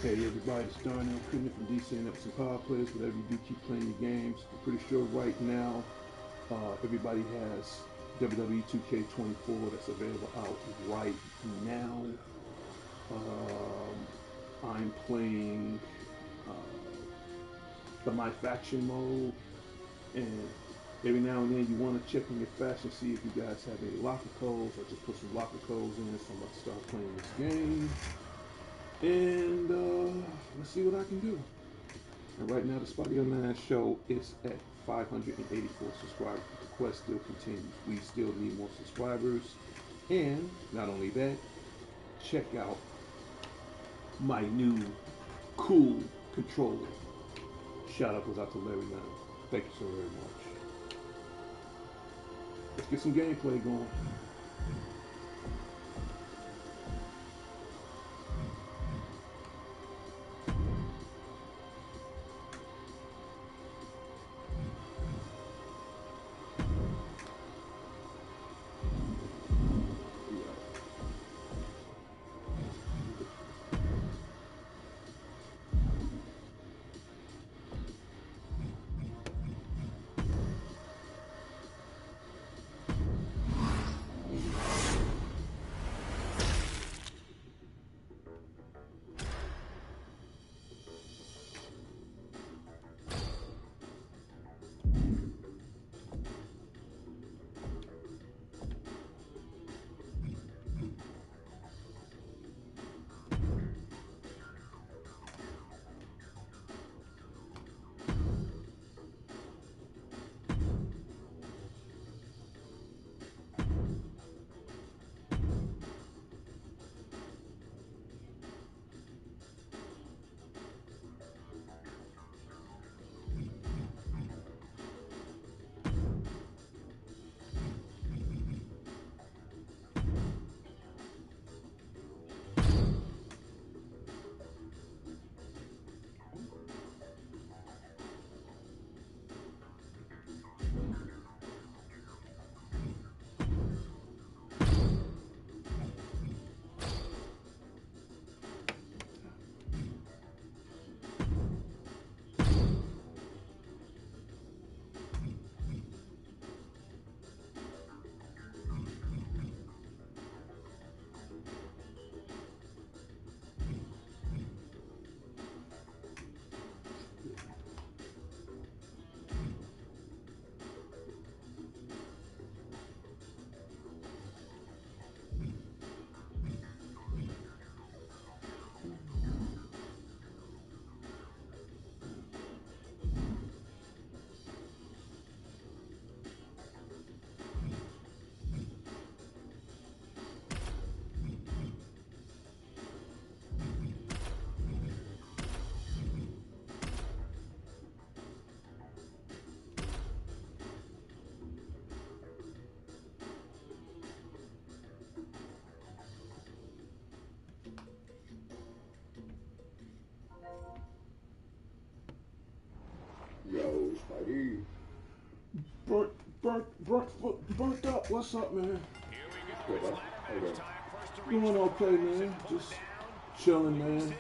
Hey everybody, it's Darnell Crimmett from DC and Epson Power Players. Whatever you do, keep playing your games. I'm pretty sure right now everybody has WWE 2K24 that's available out right now. I'm playing the My Faction mode, and every now and then you want to check in your faction, see if you guys have any locker codes. I just put some locker codes in, so I'm about to start playing this game. And let's see what I can do. And right now, the Spotty Online show is at 584 subscribers. The quest still continues. We still need more subscribers. And not only that, check out my new cool controller. Shout out goes out to Larry Leonard. Thank you so very much. Let's get some gameplay going. Yo, Spidey. Burnt up. What's up, man? Good, huh? Okay. Doing okay, man. Just chilling, man.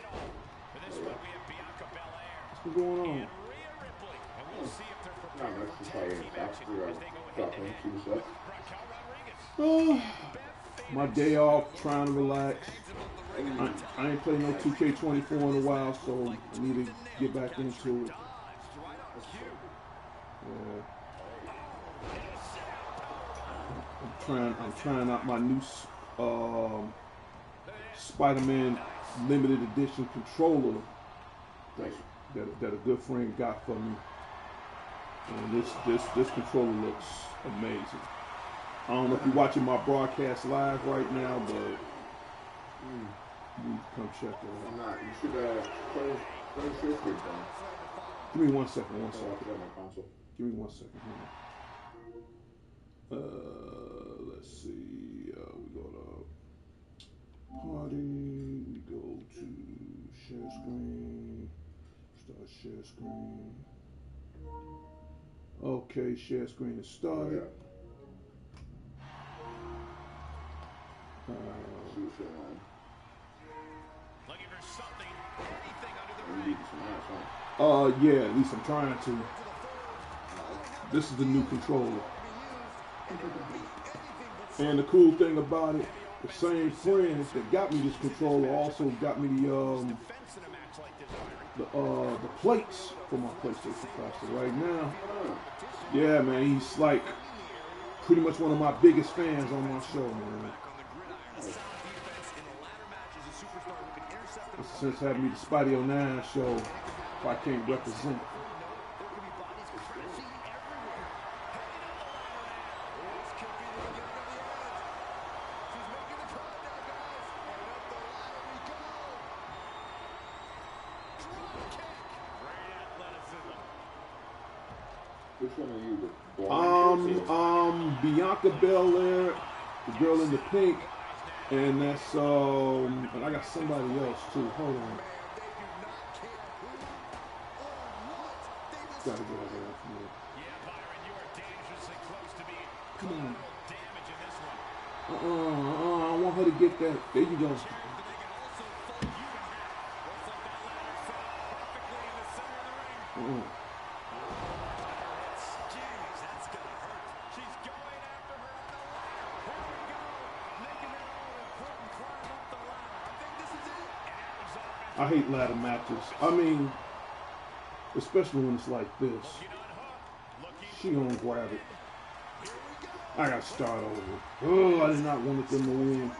What's been going on? Not much, just probably talking to stuff. Oh, my day off, trying to relax. I ain't played no 2K24 in a while, so I need to get back into it. Yeah. I'm trying out my new Spider-Man limited edition controller that a good friend got for me. And this controller looks amazing. I don't know if you're watching my broadcast live right now, but you come check it out. I'm not. You should close your screen phone. Give me 1 second. I'll put it on my console. Give me 1 second. Let's see. We go to party. We go to share screen. Start share screen. Okay, share screen is started. See what's going on. Looking for something. You beat some ass, huh? Yeah, at least I'm trying to. This is the new controller. And the cool thing about it, the same friends that got me this controller also got me the plates for my PlayStation 5. So right now, yeah, man, he's like pretty much one of my biggest fans on my show, man. Since having me the Spidey '09 show, if I can't represent. Which one are you? The Bianca Belair, the girl in the pink, and that's and I got somebody else too. Hold on. Gotta get over there from here. Come on. I want her to get that. There you go. I hate ladder matches. I mean, especially when it's like this. She gonna grab it. I gotta start over. Oh, I did not want them to win.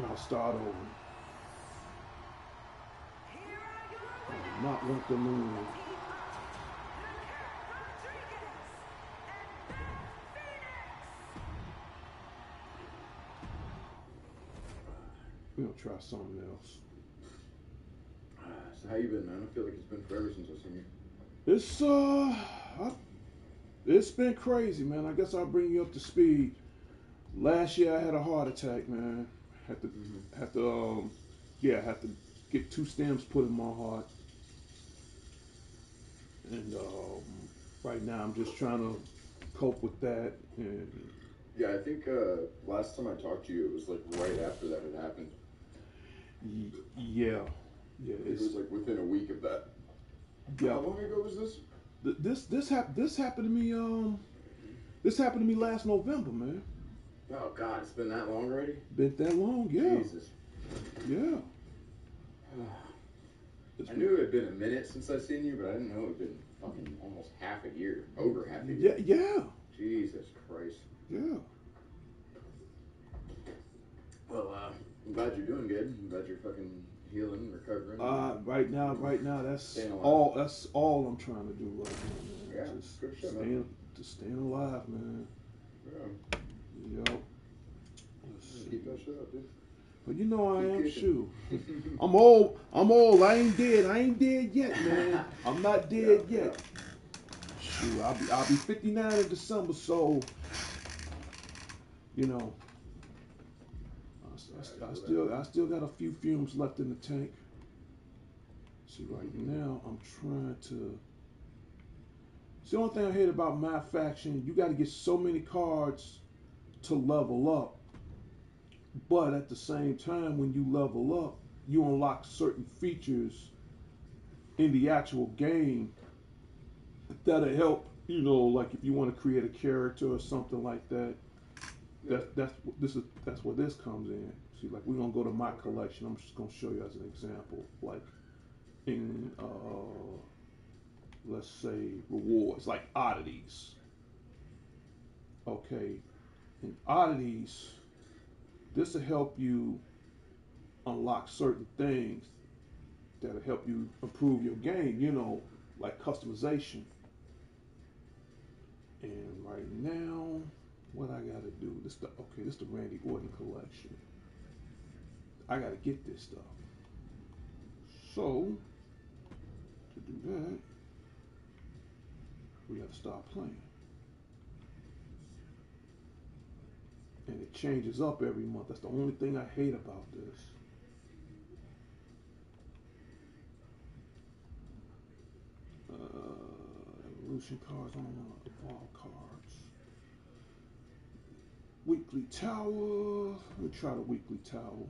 I'll start over. I did not want them to win. We're gonna try something else. So how you been, man? I feel like it's been forever since I've seen you. It's been crazy, man. I guess I'll bring you up to speed. Last year I had a heart attack, man. Had to get 2 stems put in my heart, and right now I'm just trying to cope with that. And yeah, I think last time I talked to you, it was like right after that had happened. Yeah. It was like within a week of that. Yeah. How long ago was this? This happened to me. This happened to me last November, man. Oh God, it's been that long already. Been that long, yeah. Jesus. Yeah. I knew it had been a minute since I'd seen you, but I didn't know it had been fucking almost half a year, over half a year. Yeah. Jesus Christ. Yeah. Well, I'm glad you're doing good. I'm glad you're fucking healing, recovering. Right now, that's all. That's all I'm trying to do right now, man. Yeah, just good shit, man. staying alive, man. Yeah. Yep. Keep that shit up, dude. But you know I am, shoot. I'm old. I ain't dead yet, man. I'm not dead yet. Shoot, I'll be 59 in December, so you know, I still got a few fumes left in the tank. See, right now I'm trying to. See, the only thing I hate about my faction, you got to get so many cards to level up. But at the same time, when you level up, you unlock certain features in the actual game that'll help. You know, like if you want to create a character or something like that. That's where this comes in. See, like we're gonna go to my collection. I'm just gonna show you as an example. Like in let's say rewards, like oddities. Okay, in oddities, this will help you unlock certain things that'll help you improve your game, you know, like customization. And right now, what I gotta do, this the Randy Orton collection. I gotta get this stuff. So, to do that, we gotta start playing. And it changes up every month. That's the only thing I hate about this. Evolution cards, I don't want to evolve cards. Weekly Tower. Let me try the Weekly Tower.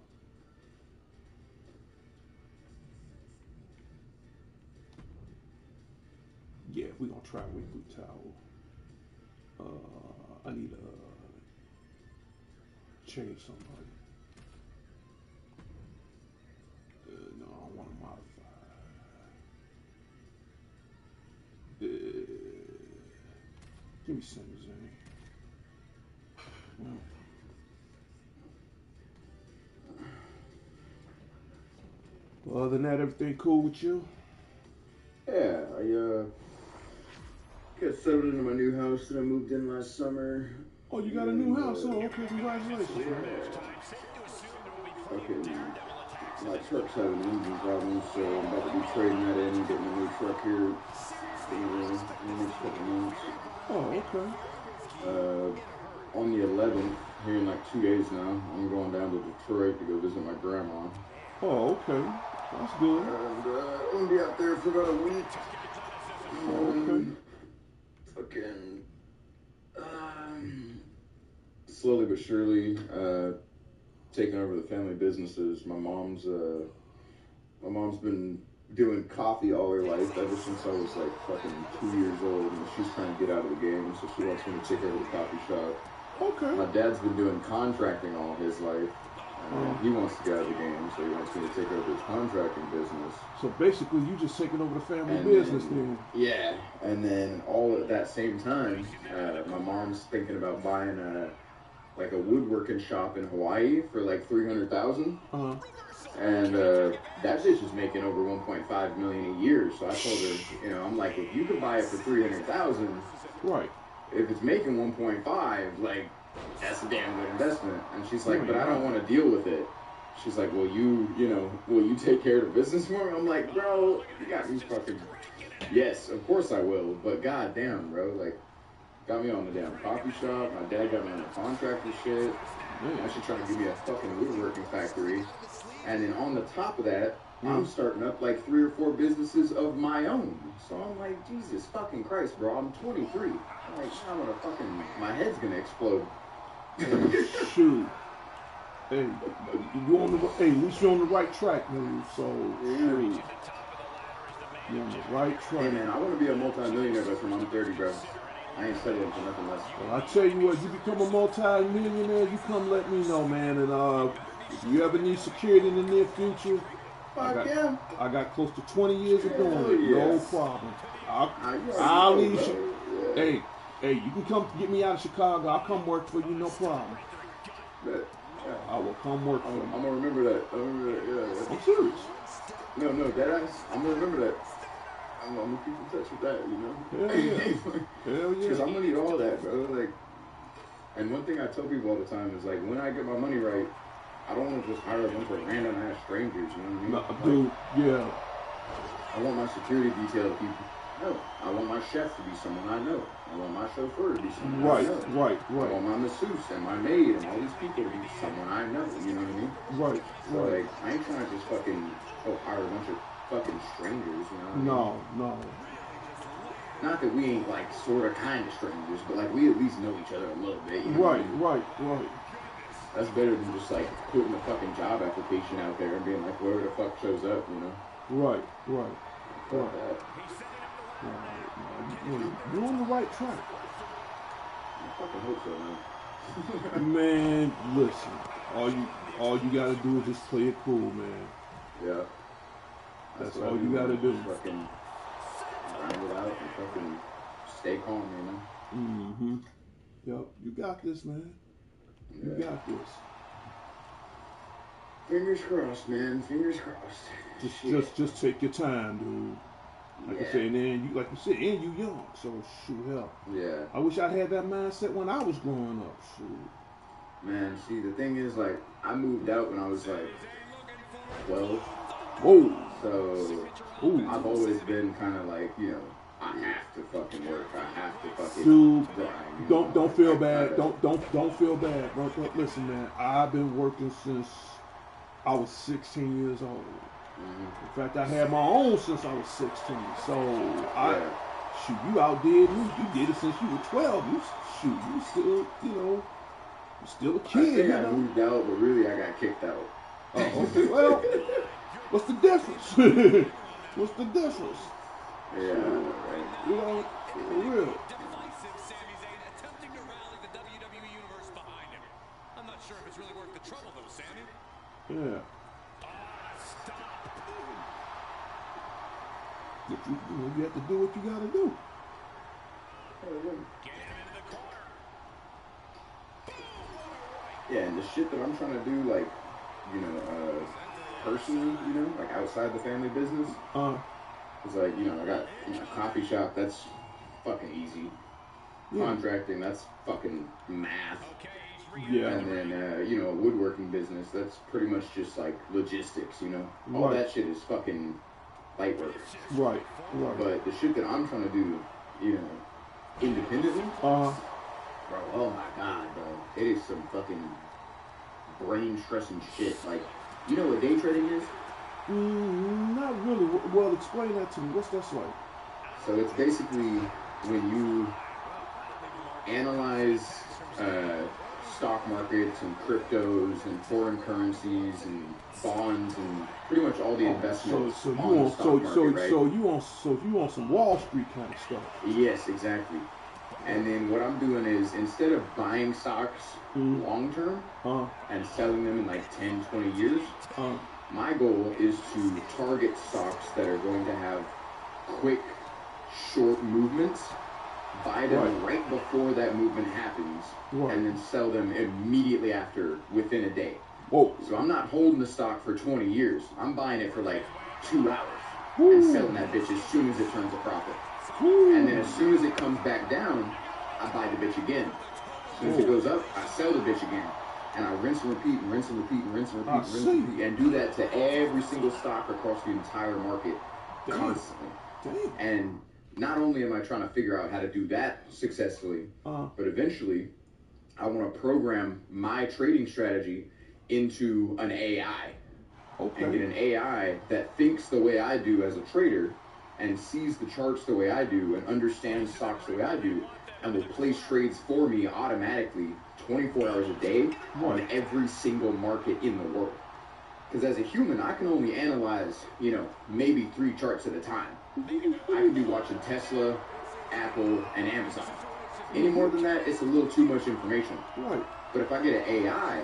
we're gonna try weekly towel. I need to change somebody. No, I don't want to modify. Give me Sami Zayn. Well, other than that, everything cool with you? Yeah, I got settled into my new house that I moved in last summer. Oh, you got a new house? Oh, okay, congratulations. Fucking, my truck's having engine problems, so I'm about to be trading that in and getting a new truck here in the next couple months. Oh, okay. On the 11th, here in like 2 days now, I'm going down to Detroit to go visit my grandma. Oh, okay. That's good. And I'm going to be out there for about a week. Okay. Fucking, slowly but surely, taking over the family businesses. My mom's been doing coffee all her life, ever since I was like fucking 2 years old, and she's trying to get out of the game, so she wants me to take over the coffee shop. Okay. My dad's been doing contracting all his life, and he wants to get out of the game, so he wants me to take over his contracting business. So basically, you just taking over the family business then. Yeah, and then all at that same time, my mom's thinking about buying a woodworking shop in Hawaii for like $300,000. And that bitch is making over $1.5 million a year. So I told her, I'm like, if you could buy it for $300,000, right? If it's making 1.5, like that's a damn good investment. And she's like, but I don't want to deal with it. She's like, will you take care of the business for me? I'm like, bro, you got me fucking. Yes, of course I will. But goddamn, bro, like, got me on the damn coffee shop. My dad got me on the contractor shit. Now she's trying to give me a fucking woodworking factory. And then on the top of that, I'm starting up like 3 or 4 businesses of my own. So I'm like, Jesus fucking Christ, bro. I'm 23. I'm like, I'm gonna fucking, my head's gonna explode. Shoot. Hey, at least you're on the right track, man. So, shoot. You're on the right track. Hey, man, I want to be a multi-millionaire by the time I'm 30, bro. I ain't studying for nothing less. Well, I tell you what, you become a multi-millionaire, you come let me know, man. And if you ever need security in the near future, I got close to 20 years of doing it. No problem. I'll leave you. Yeah. Hey, you can come get me out of Chicago. I'll come work for you, no problem. I will come work for you. I'm gonna remember that. Yeah. I'm serious. No, deadass. I'm gonna remember that. I'm gonna keep in touch with that, Hell yeah. Hell yeah. Because I'm gonna need all that, bro. Like, and one thing I tell people all the time is like, when I get my money right, I don't want to just hire a bunch of random ass strangers. You know what I mean? Yeah. I want my security detail to be. No, I want my chef to be someone I know. I want my chauffeur to be someone I know. Right. I want my masseuse and my maid and all these people to be someone I know. You know what I mean? Right. So like, I ain't trying to just fucking hire a bunch of fucking strangers. You know what I mean? No. Not that we ain't like sort of kind of strangers, but like we at least know each other a little bit. You know right. That's better than just like putting a fucking job application out there and being like whoever the fuck shows up, you know? Right. You're on the right track. I fucking hope so, man. Man, listen. All you gotta do is just play it cool, man. Yeah. That's all you gotta do. Fucking grind it out and fucking stay calm, you know? Mm-hmm. Yep. You got this, man. You got this. Fingers crossed, man. Fingers crossed. Just take your time, dude. Like I said, and you young, so shoot, hell. Yeah. I wish I had that mindset when I was growing up. Shoot. Man, see, the thing is, like, I moved out when I was like 12. Whoa. So I've always been kind of like, I have to fucking work. I have to fucking grind. Don't feel bad. Don't feel bad. Listen, man. I've been working since I was 16 years old. In fact, I had my own since I was 16. So you outdid me. You did it since you were 12. You still, you're still a kid. I moved out, but really I got kicked out. Oh, okay. Well, what's the difference? What's the difference? Yeah, right. You know, for real. Divisive Sami Zayn attempting to rally the WWE Universe behind him. I'm not sure if it's really worth the trouble, though, Sami. Yeah. Stop. You have to do what you got to do. Get him into the corner. Yeah, and the shit that I'm trying to do, like, you know, personally, you know, like outside the family business, it's like, you know, I got a coffee shop, that's fucking easy. Yeah. Contracting, that's fucking math. Yeah. And then, you know, a woodworking business, that's pretty much just like logistics, you know. All Right. that shit is fucking light work. Right. Right. But the shit that I'm trying to do, you know, independently, bro, oh my god, bro, it is some fucking brain stressing shit. Like, you know what day trading is? Not really. Well, explain that to me. What's that like? So it's basically when you analyze stock markets and cryptos and foreign currencies and bonds and pretty much all the investments So you on the want stock market, right? so you want some Wall Street kind of stuff. Yes, exactly. And then what I'm doing is, instead of buying stocks long term and selling them in like 10, 20 years, my goal is to target stocks that are going to have quick, short movements, buy them right before that movement happens, and then sell them immediately after, within a day. Whoa. So I'm not holding the stock for 20 years. I'm buying it for like 2 hours and selling that bitch as soon as it turns a profit. And then as soon as it comes back down, I buy the bitch again. As soon as it goes up, I sell the bitch again. And I rinse and repeat and rinse and repeat and rinse and repeat and rinse and repeat. And do that to every single stock across the entire market constantly. And not only am I trying to figure out how to do that successfully, but eventually I want to program my trading strategy into an AI. And get an AI that thinks the way I do as a trader and sees the charts the way I do and understands stocks the way I do and will place trades for me automatically 24 hours a day on every single market in the world. Because as a human, I can only analyze, you know, maybe 3 charts at a time. I could be watching Tesla, Apple, and Amazon. Any more than that, it's a little too much information. But if I get an AI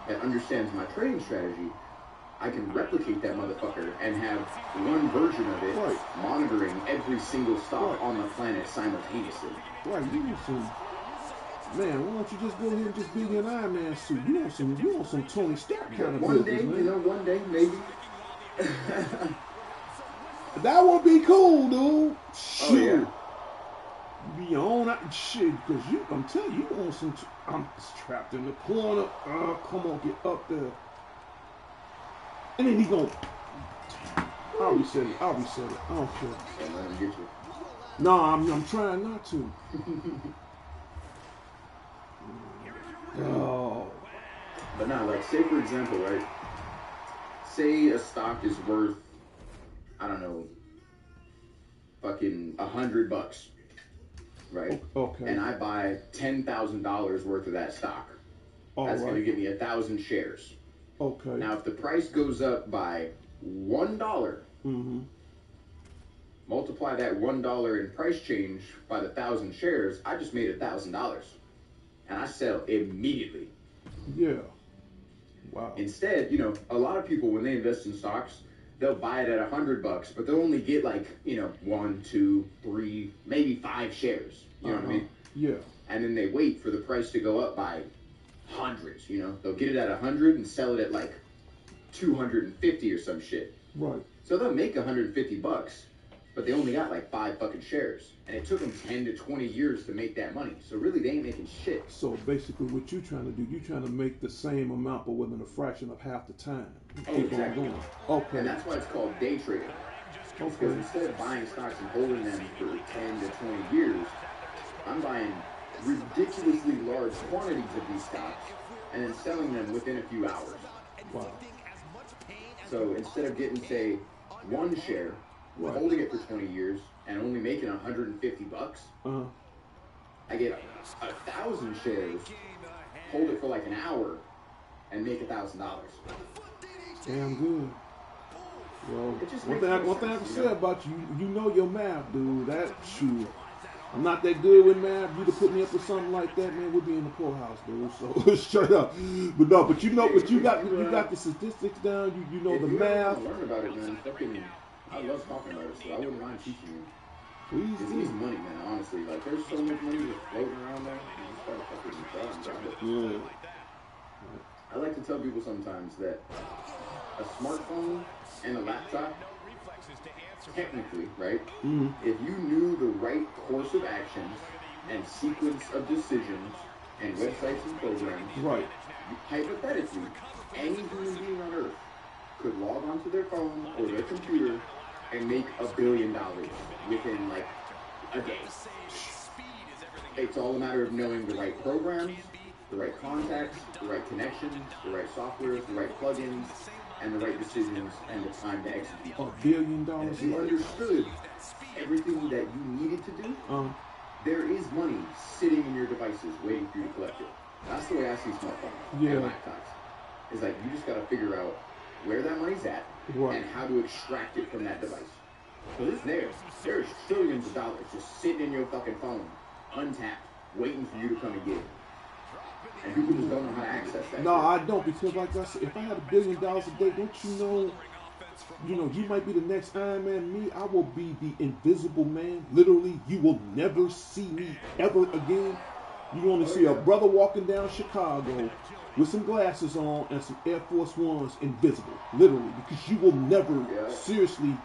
that understands my trading strategy, I can replicate that motherfucker and have one version of it monitoring every single stock on the planet simultaneously. You want some, man, why don't you just go ahead and just be in an Iron Man suit? You want some Tony Stark kind of one business, day, man. you know, one day, maybe. That would be cool, dude. Shoot. Oh, yeah. Be on that shit, because I'm telling you, want some, I'm trapped in the corner. Come on, get up there. And then he gon' I'll reset it. I don't care. And let him get you. No, I'm trying not to. Oh. But now, like, say for example, right? Say a stock is worth, I don't know, fucking $100, right? Okay. And I buy $10,000 worth of that stock. That's going to give me 1,000 shares. Okay. Now, if the price goes up by $1, multiply that $1 in price change by the 1,000 shares, I just made $1,000. And I sell immediately. Yeah. Wow. Instead, you know, a lot of people, when they invest in stocks, they'll buy it at $100, but they'll only get like, you know, 1, 2, 3, maybe 5 shares. You know what I mean? Yeah. And then they wait for the price to go up by hundreds, you know? They'll get it at 100 and sell it at like 250 or some shit. Right. So they'll make $150, but they only got like 5 fucking shares. And it took them 10 to 20 years to make that money. So really, they ain't making shit. So basically what you're trying to do, you're trying to make the same amount, but within a fraction of half the time. Exactly. Okay. And that's why it's called day trading. Because instead of buying stocks and holding them for 10 to 20 years, I'm buying ridiculously large quantities of these stocks and then selling them within a few hours. Wow. So instead of getting, say, 1 share, holding it for 20 years and only making $150, I get 1,000 shares, hold it for like an hour, and make $1,000. Damn good. Well, It just one makes no thing I can sense, say about you, you know your math, dude. That shoot. I'm not that good with math. You to put me up with something like that, man, we'd be in the poorhouse, dude. So straight up. But no, but you know, Hey, but you got the statistics down. You know the if you ever math. want to learn about it, man, fucking, I love talking about it, so I wouldn't mind teaching you. Please It's do. easy money, man, honestly. Like, there's so much money just floating around there. You just gotta fucking grab and grab it. Yeah. I like to tell people sometimes that a smartphone and a laptop, technically, right? Mm-hmm. If you knew the right course of actions and sequence of decisions and websites and programs, Right. hypothetically, any human being on Earth could log onto their phone or their computer and make $1 billion within like a day. It's all a matter of knowing the right programs, the right contacts, the right connections, the right softwares, the right plugins, and the right decisions and the time to execute. $1 billion. And if you understood everything that you needed to do, there is money sitting in your devices waiting for you to collect it. That's the way I see smartphones and laptops. It's like you just got to figure out where that money's at and how to extract it from that device. Because it's there. There's trillions of dollars just sitting in your fucking phone, untapped, waiting for you to come and get it. And people just don't know how to access that. No, I don't, because like I said, if I had $1 billion a day, don't you know, you might be the next Iron Man. Me, I will be the invisible man. Literally, you will never see me ever again. You're going to see a brother walking down Chicago with some glasses on and some Air Force Ones, invisible, literally, because you will never seriously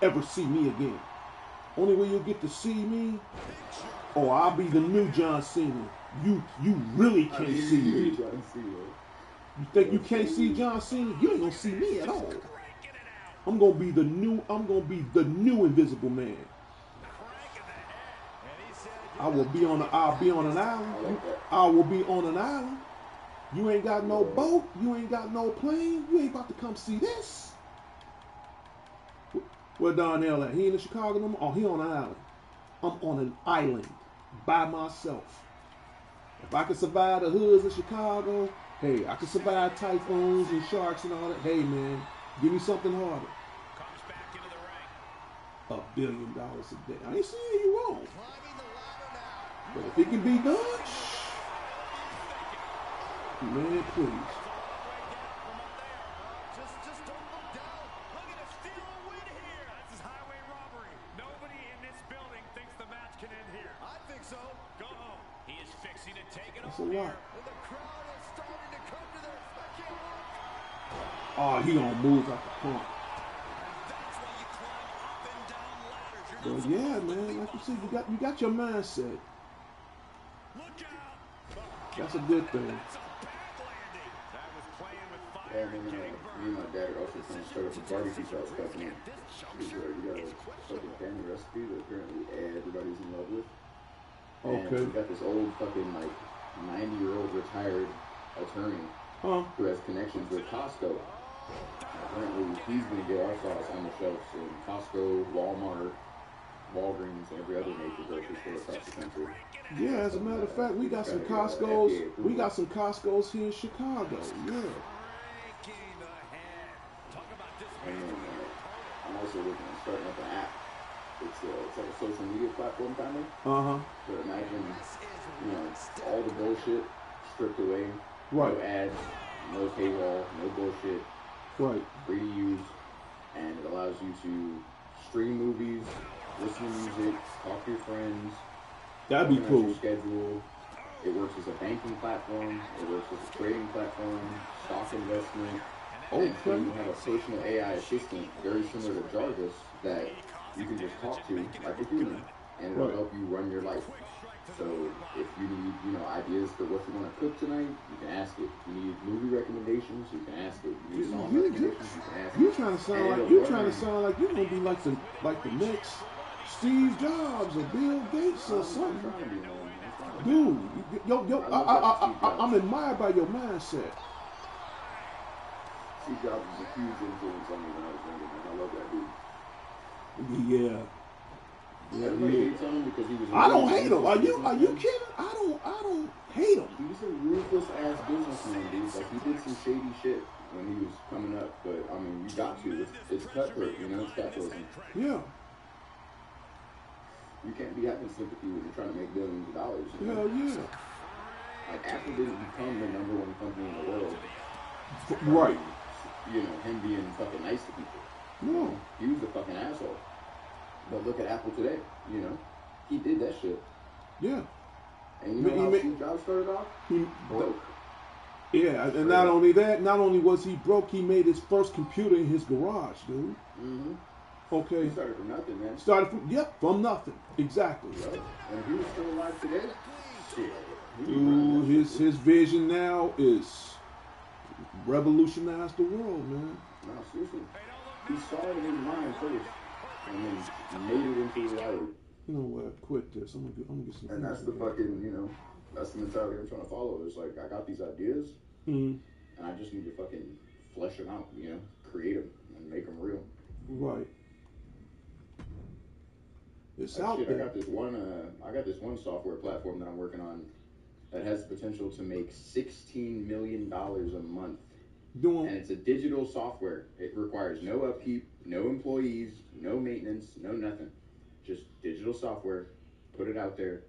ever see me again. Only way you'll get to see me, I'll be the new John Cena. You really can't see me. You think you can't see John Cena? You ain't gonna see me at all. I'm gonna be the new Invisible Man. I'll be on an island. I will be on an island. You ain't got no boat. You ain't got no plane. You ain't about to come see this. Where Darnell at? He in Chicago no more? Oh, he on an island. I'm on an island by myself. If I can survive the hoods of Chicago, hey, I can survive typhoons and sharks and all that. Hey, man, give me something harder. $1 billion a day. I ain't saying you wrong. But if it can be done, man, please. Just don't look down. Look at a steal a win here. This is highway robbery. Nobody in this building thinks the match can end here. I think so. Go home. He is fixing to take it That's a over lot. here. And the crowd is starting to come to their fucking Oh, he gonna move like a pump. That's why you climb up and down ladders. Well, yeah, man. Like you said, you got your mindset. Look out. That's a good thing. That's a bad landing. That was playing with fire. Yeah, me and my dad are also trying to start up a barbecue sauce company. We got a fucking family recipe that apparently everybody's in love with. And we got this old fucking like 90-year-old retired attorney who has connections with Costco. Apparently he's gonna get our sauce on the shelves in Costco, Walmart, Walgreens, and every other major grocery store across the country. Yeah, as a matter of fact, we got some Costco's. We got some Costco's here in Chicago. Yeah. And I'm also looking at starting up an app. It's like a social media platform kind of. So imagine, all the bullshit stripped away. Right. No ads, no paywall, no bullshit. Right. Free to use, and it allows you to stream movies, listen to music, talk to your friends. That'd be cool. Your schedule. It works as a banking platform. It works as a trading platform, stock investment. And so you have a personal AI assistant, very similar to Jarvis, that you can just talk to like a human, and it'll help you run your life. So if you need, ideas for what you want to cook tonight, you can ask it. If you need movie recommendations, you can ask it. You need song recommendations, you can ask it. You trying to sound like you're gonna be like the next Steve Jobs or Bill Gates or something. Dude, I'm admired by your mindset. Steve Jobs was a huge influence on me when I was younger, man. I love that dude. Yeah. Everybody hates on him because he was. I don't hate him. Are you kidding? I don't hate him. He's a ruthless ass businessman, dude. Like he did some shady shit. when he was coming up. But I mean, you got to. It's cutthroat, you know. It's capitalism. Yeah. You can't be having sympathy when you're trying to make billions of dollars. You know? Hell yeah. Like Apple didn't become the #1 company in the world. Right. You know, him being fucking nice to people. No. He was a fucking asshole. But look at Apple today. You know, he did that shit. Yeah. And you know how Steve Jobs started off? Broke. Yeah, and not only that, not only was he broke, he made his first computer in his garage, dude. Mm-hmm. Okay. He started from nothing, man. From nothing. Exactly. Yep. And if he was still alive today, shit. Dude, his vision now is revolutionize the world, man. No, seriously. He saw it in his mind first, and then made it into reality. You know what? Quit this. I'm gonna get some. And that's the fucking, you know, that's the mentality I'm trying to follow. It's like, I got these ideas, and I just need to fucking flesh them out, you know, create them and make them real. Right. It's like out shit, there. I got this one software platform that I'm working on that has the potential to make $16 million a month. And it's a digital software. It requires no upkeep, no employees, no maintenance, no nothing. Just digital software. Put it out there.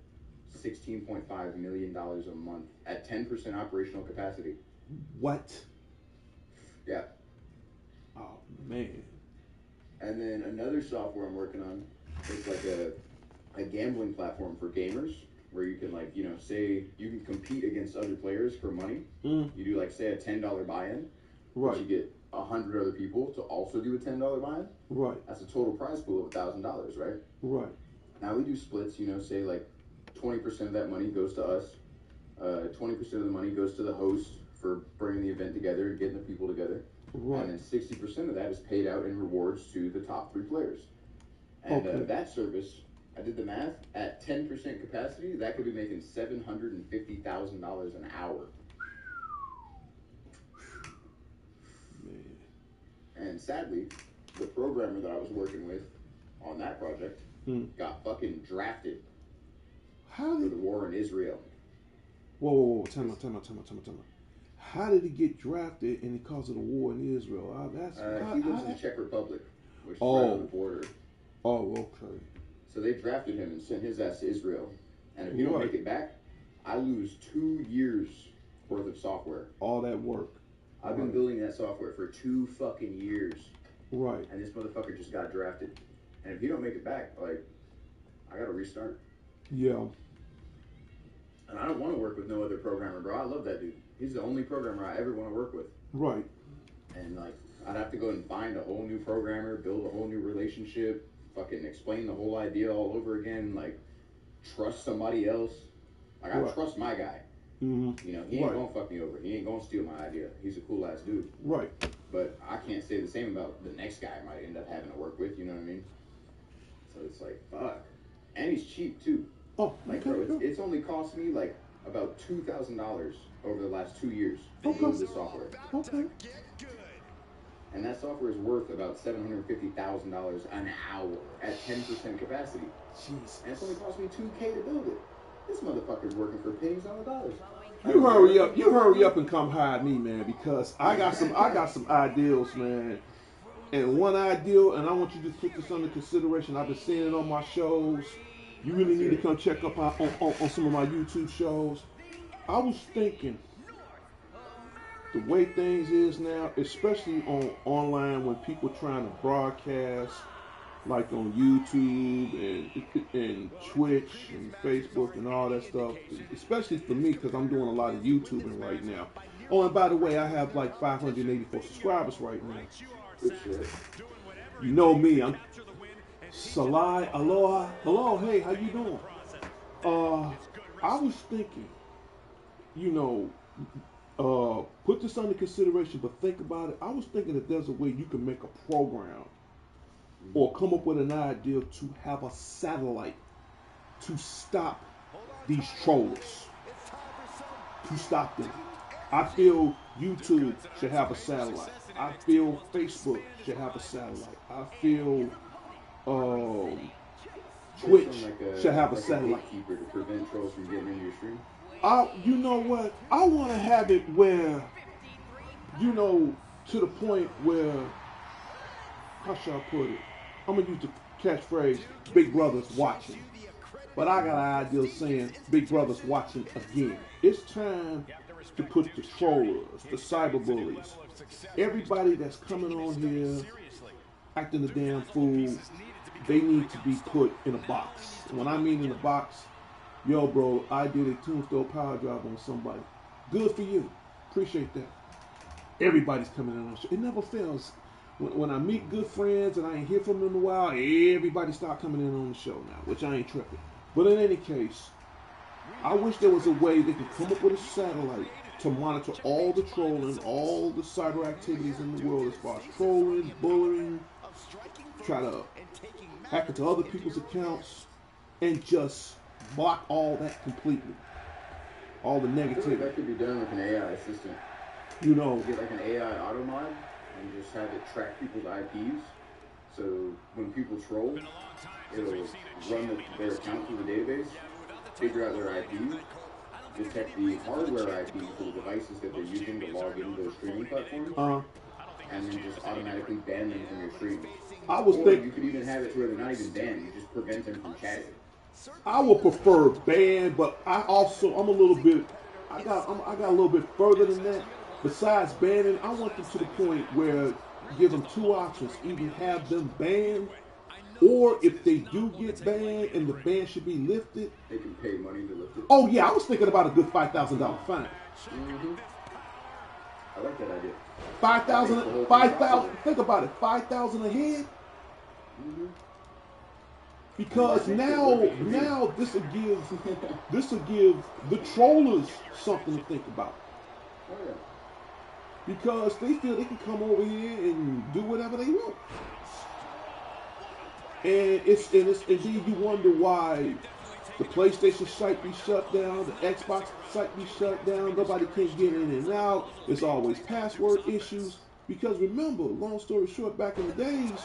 $16.5 million a month at 10% operational capacity. What? Yeah. Oh, man. And then another software I'm working on is like a gambling platform for gamers where you can, like, you know, say you can compete against other players for money. You do, like, say a $10 buy-in. Right. But you get 100 other people to also do a $10 buy-in. Right. That's a total prize pool of $1,000, right? Right. Now we do splits, you know, say like 20% of that money goes to us, 20% of the money goes to the host for bringing the event together and getting the people together, right. And then 60% of that is paid out in rewards to the top 3 players. And that service, I did the math, at 10% capacity, that could be making $750,000 an hour. Man. And sadly, the programmer that I was working with on that project got fucking drafted for the war in Israel. Whoa. Time out. How did he get drafted and because of the war in Israel? He lives in the Czech Republic, which is right on the border. Oh, okay. So they drafted him and sent his ass to Israel. And if you don't make it back, I lose 2 years worth of software. All that work. I've been building that software for 2 fucking years. Right. And this motherfucker just got drafted. And if you don't make it back, like, I gotta restart. Yeah. And I don't want to work with no other programmer, bro. I love that dude. He's the only programmer I ever want to work with. Right. And, like, I'd have to go and find a whole new programmer, build a whole new relationship, fucking explain the whole idea all over again, like, trust somebody else. Like, I trust my guy. Mm-hmm. You know, he ain't gonna fuck me over. He ain't gonna steal my idea. He's a cool ass dude. Right. But I can't say the same about the next guy I might end up having to work with, you know what I mean? So it's like, fuck. And he's cheap, too. Oh, like, okay, bro, it's only cost me, like, about $2,000 over the last 2 years to build this software. Okay. And that software is worth about $750,000 an hour at 10% capacity. Jesus. And it's only cost me $2K to build it. This motherfucker's working for pennies on the dollars. You hurry up and come hire me, man, because I got some ideals, man. And one ideal, and I want you to put this under consideration. I've been seeing it on my shows. You really need to come check up on some of my YouTube shows. I was thinking, the way things is now, especially on online when people trying to broadcast, like on YouTube and Twitch and Facebook and all that stuff, especially for me because I'm doing a lot of YouTubing right now. Oh, and by the way, I have like 584 subscribers right now. Good shit. You know me, I'm Salai, aloha, hello, hey, how you doing? I was thinking, you know, put this under consideration, but think about it. I was thinking that there's a way you can make a program or come up with an idea to have a satellite to stop these trollers, to stop them. I feel YouTube should have a satellite. I feel Facebook should have a satellite. I feel Twitch should have a satellite. A gatekeeper to prevent trolls from getting into your stream. You know what? I want to have it where, you know, to the point where, how should I put it? I'm gonna use the catchphrase, "Big Brother's watching." But I got an idea of saying Big Brother's watching again. It's time to put the trollers, the cyberbullies, everybody that's coming on here acting a damn fool, they need to be put in a box. And when I mean in a box, yo, bro, I did a tombstone power drive on somebody. Good for you. Appreciate that. Everybody's coming in on the show. It never fails. When I meet good friends and I ain't hear from them in a while, everybody start coming in on the show now, which I ain't tripping. But in any case, I wish there was a way they could come up with a satellite to monitor all the trolling, all the cyber activities in the world as far as trolling, bullying, try to hack into other people's accounts, and just block all that completely. All the I feel like negativity. that could be done with an AI assistant. You know, Get like an AI auto mod and just have it track people's IPs. So when people troll, it'll run their account through the database, figure out their IPs, detect the hardware IP for the devices that they're using to log into those streaming platforms, and then just automatically ban them from your streams. I was Or thinking, you could even have it to where they're not even banned, you just prevent them from chatting. I would prefer ban, but I'm a little bit, I got a little bit further than that. Besides banning, I want them to the point where give them two options: either have them banned, or if they do get banned and the ban should be lifted, They can pay money to lift it. oh yeah, I was thinking about a good $5,000 fine. Mm-hmm. I like that idea. 5,000. Think about it, 5,000 a head. Mm-hmm. Because now this will give the trollers something to think about. Oh yeah. Because they feel they can come over here and do whatever they want. And then you wonder why the PlayStation site be shut down, the Xbox site be shut down, nobody can get in and out. There's always password issues. Because remember, long story short, back in the days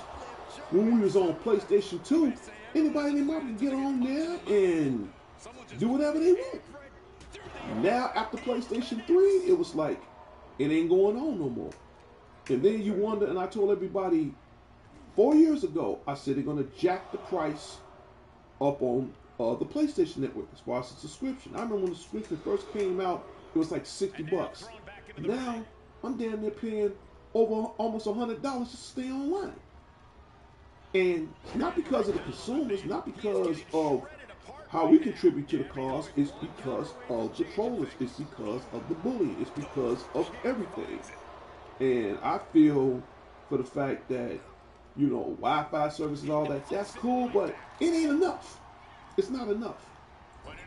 when we was on PlayStation 2, anybody in their mom can get on there and do whatever they want. Now after PlayStation 3, it was like it ain't going on no more. And then you wonder, and I told everybody 4 years ago, I said they're gonna jack the price up on the PlayStation Network as far as the subscription. I remember when the subscription first came out, it was like $60. Now I'm damn near paying over almost $100 to stay online. And not because of the consumers, not because of how we contribute to the cause, it's because of the trollers, it's because of the bullying, it's because of everything. And I feel for the fact that, you know, Wi-Fi service and all that, that's cool, but it ain't enough. It's not enough.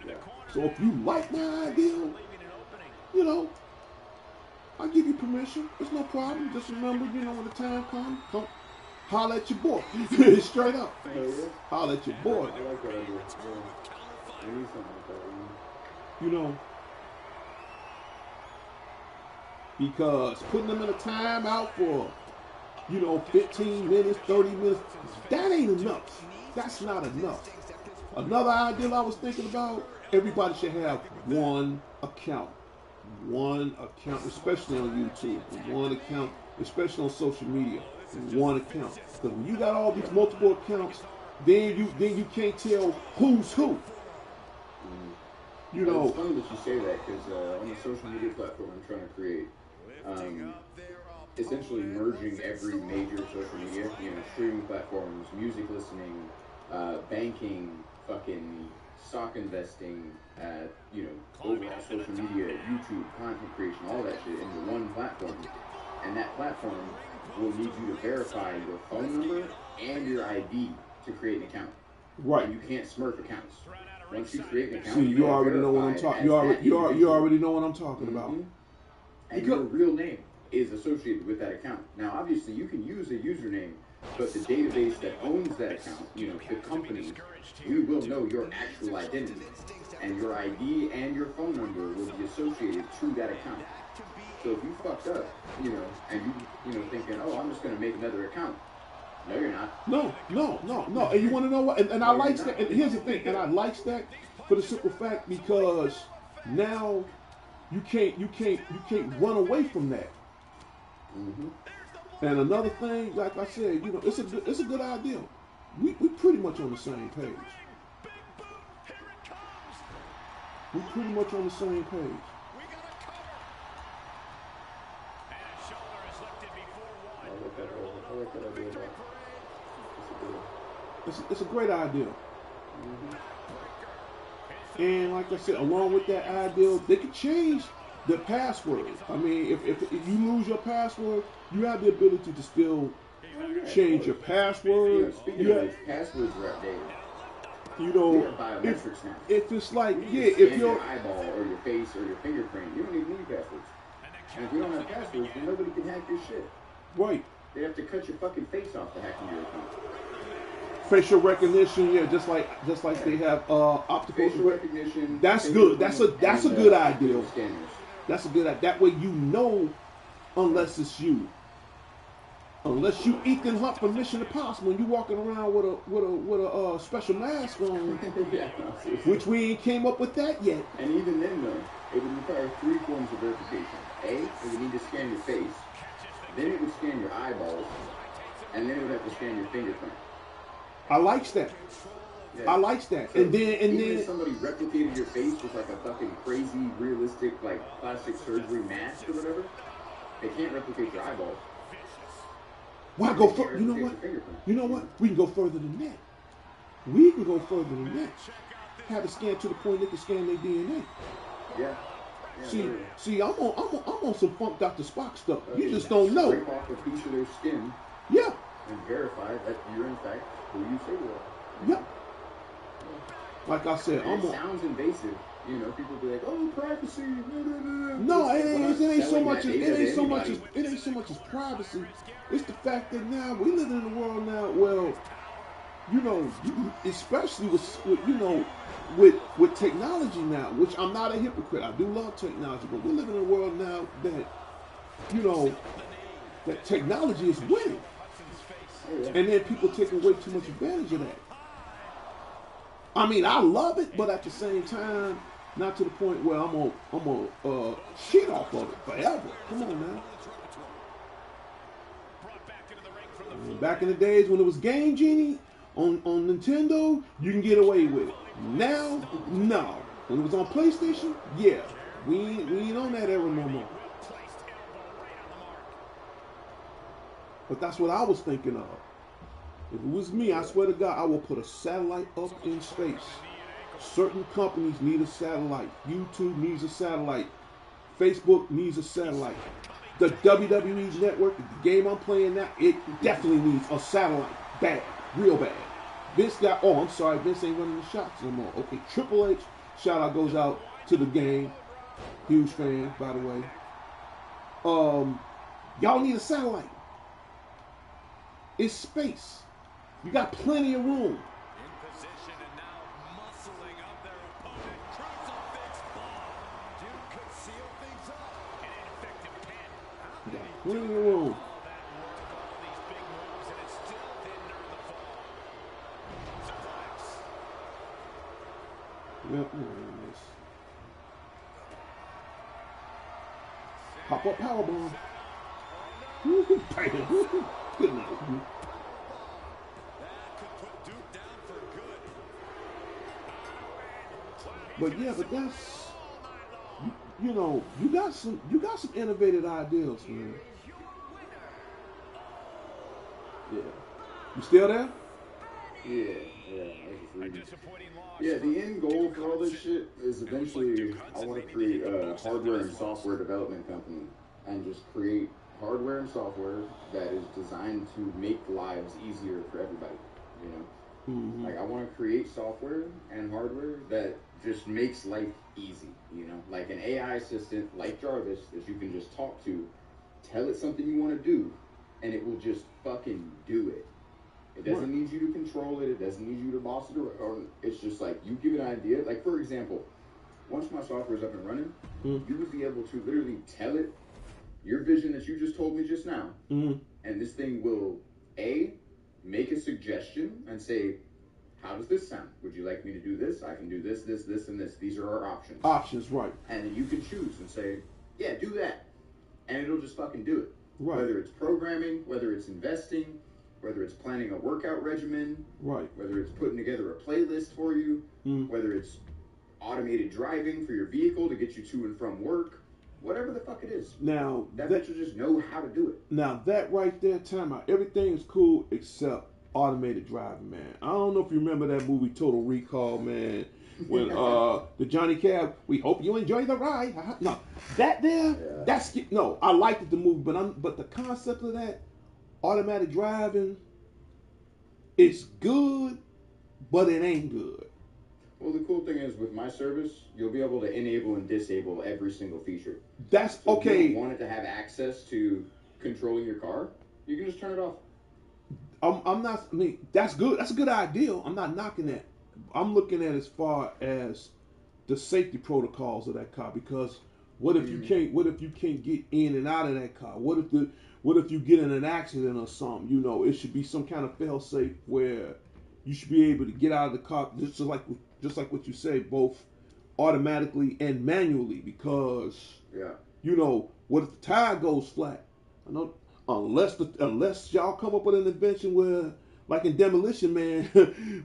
Yeah. So if you like my idea, you know, I'll give you permission. It's no problem. Just remember, you know, when the time comes, come holler at your boy. Straight up. Oh, yeah? Holler at your boy. I like that idea. Yeah. I need something like that. You know, because putting them in a timeout for, you know, 15 minutes, 30 minutes, that ain't enough. That's not enough. Another idea I was thinking about, everybody should have one account. One account, especially on YouTube. One account, especially on social media. One account. Because when you got all these multiple accounts, then you can't tell who's who. You know. It's funny that you say that because on the social media platform I'm trying to create, essentially merging every major social media, you know, streaming platforms, music listening, banking, fucking stock investing, you know, overall social media, YouTube, content creation, all that shit into one platform. And that platform will need you to verify your phone number and your ID to create an account. Right. And you can't smurf accounts. Once you create an account, See, you already know what I'm talking. You already know what I'm talking about. And your real name is associated with that account. Now, obviously, you can use a username, but the database that owns that account, you know, the company, we will know your actual identity, and your ID and your phone number will be associated to that account. So if you fucked up, you know, and you know, thinking, oh, I'm just gonna make another account. No, you're not. No. And you want to know what? And I like that. And here's the thing. And I like that for the simple fact because now you can't run away from that. Mm-hmm. And another thing, like I said, it's a good idea. We pretty much on the same page. We pretty much on the same page. I like that idea. It's a great idea. Mm-hmm. And like I said, along with that idea, they could change the password. I mean, if you lose your password, you have the ability to still change your password. Speaking of which, passwords are outdated. You know, We have biometrics now. if it's like, You yeah, scan if you're your eyeball or your face or your fingerprint, you don't even need passwords. And if we don't have passwords, then nobody can hack your shit. right, They have to cut your fucking face off to hack into your account. facial recognition, yeah, just like they have optical Facial recognition. That's good. That's a good idea. Scanners. That's a good idea. That way you know, unless it's you. Unless you Ethan Hunt from Mission Impossible and you walking around with a special mask on, Yeah, no, which we ain't came up with that yet. And even then, though, it would require 3 forms of verification. A, it would need to scan your face. Then it would scan your eyeballs. And then it would have to scan your fingerprint. I likes that. Yeah. I likes that. So And then if somebody replicated your face with like a fucking crazy, realistic, like plastic surgery mask or whatever, they can't replicate your eyeballs. why go further? You know what? You know what? We can go further than that. We can go further than that. Have it scanned to the point they can scan their DNA. Yeah. See, I'm on some Funk Dr. Spock stuff. You just don't know. Scrape off a piece of their skin Yeah. and verify that you're in fact who you say you are. Yeah. Like I said, And it sounds invasive. You know, people be like, "Oh, privacy." No, it ain't so much as privacy. It's the fact that now we live in a world now. Well, especially with technology now, which I'm not a hypocrite. I do love technology, but we live in a world now that that technology is winning, and then people taking way too much advantage of that. I mean, I love it, but at the same time, not to the point where I'm gonna shit off of it forever. Come on now. Back in the days when it was Game Genie on Nintendo, you can get away with it. Now, no. When it was on PlayStation, yeah. We ain't on that era no more. But that's what I was thinking of. If it was me, I swear to God, I will put a satellite up in space. Certain companies need a satellite. YouTube needs a satellite. Facebook needs a satellite. The WWE network, the game I'm playing now, it definitely needs a satellite. Bad. Real bad. Vince ain't running the shots no more. Okay, Triple H, shout out goes out to the game. Huge fan, by the way. Y'all need a satellite. It's space. You got plenty of room. You got plenty of room. Yep, pop up powerbomb. Good night. But yeah, but that's you got some innovative ideas, man. Yeah. You still there? Yeah, the end goal for all this shit is eventually I want to create a hardware and software development company and just create hardware and software that is designed to make lives easier for everybody, you know? Mm-hmm. Like, I want to create software and hardware that just makes life easy, you know? Like an AI assistant like Jarvis that you can just talk to, tell it something you want to do, and it will just fucking do it. It doesn't need you to control it. It doesn't need you to boss it around. It's just like, you give it an idea. Like, for example, once my software is up and running, you would be able to literally tell it your vision that you just told me just now. And this thing will, A, make a suggestion and say, how does this sound? Would you like me to do this? I can do this, this, this, and this. These are our options. Right. And then you can choose and say, yeah, do that. And it'll just fucking do it. Right. Whether it's programming, whether it's investing, whether it's planning a workout regimen, right, whether it's putting together a playlist for you, whether it's automated driving for your vehicle to get you to and from work, whatever the fuck it is. Now that bitch will just know how to do it. Now that right there, time out. Everything is cool except automated driving, man. I don't know if you remember that movie Total Recall, man. When the Johnny Cab, we hope you enjoy the ride. No, that there, that's no. I liked it, the movie, but the concept of that automatic driving, it's good, but it ain't good. Well, the cool thing is with my service, you'll be able to enable and disable every single feature. That's so okay. If you want it to have access to controlling your car, you can just turn it off. I'm not. I mean, that's good. That's a good idea. I'm not knocking that. I'm looking at as far as the safety protocols of that car, because what if you can't? What if you can't get in and out of that car? What if you get in an accident or something? You know, it should be some kind of fail safe where you should be able to get out of the car just like what you say, both automatically and manually. Because you know, what if the tire goes flat? I know unless y'all come up with an invention where, like in Demolition Man,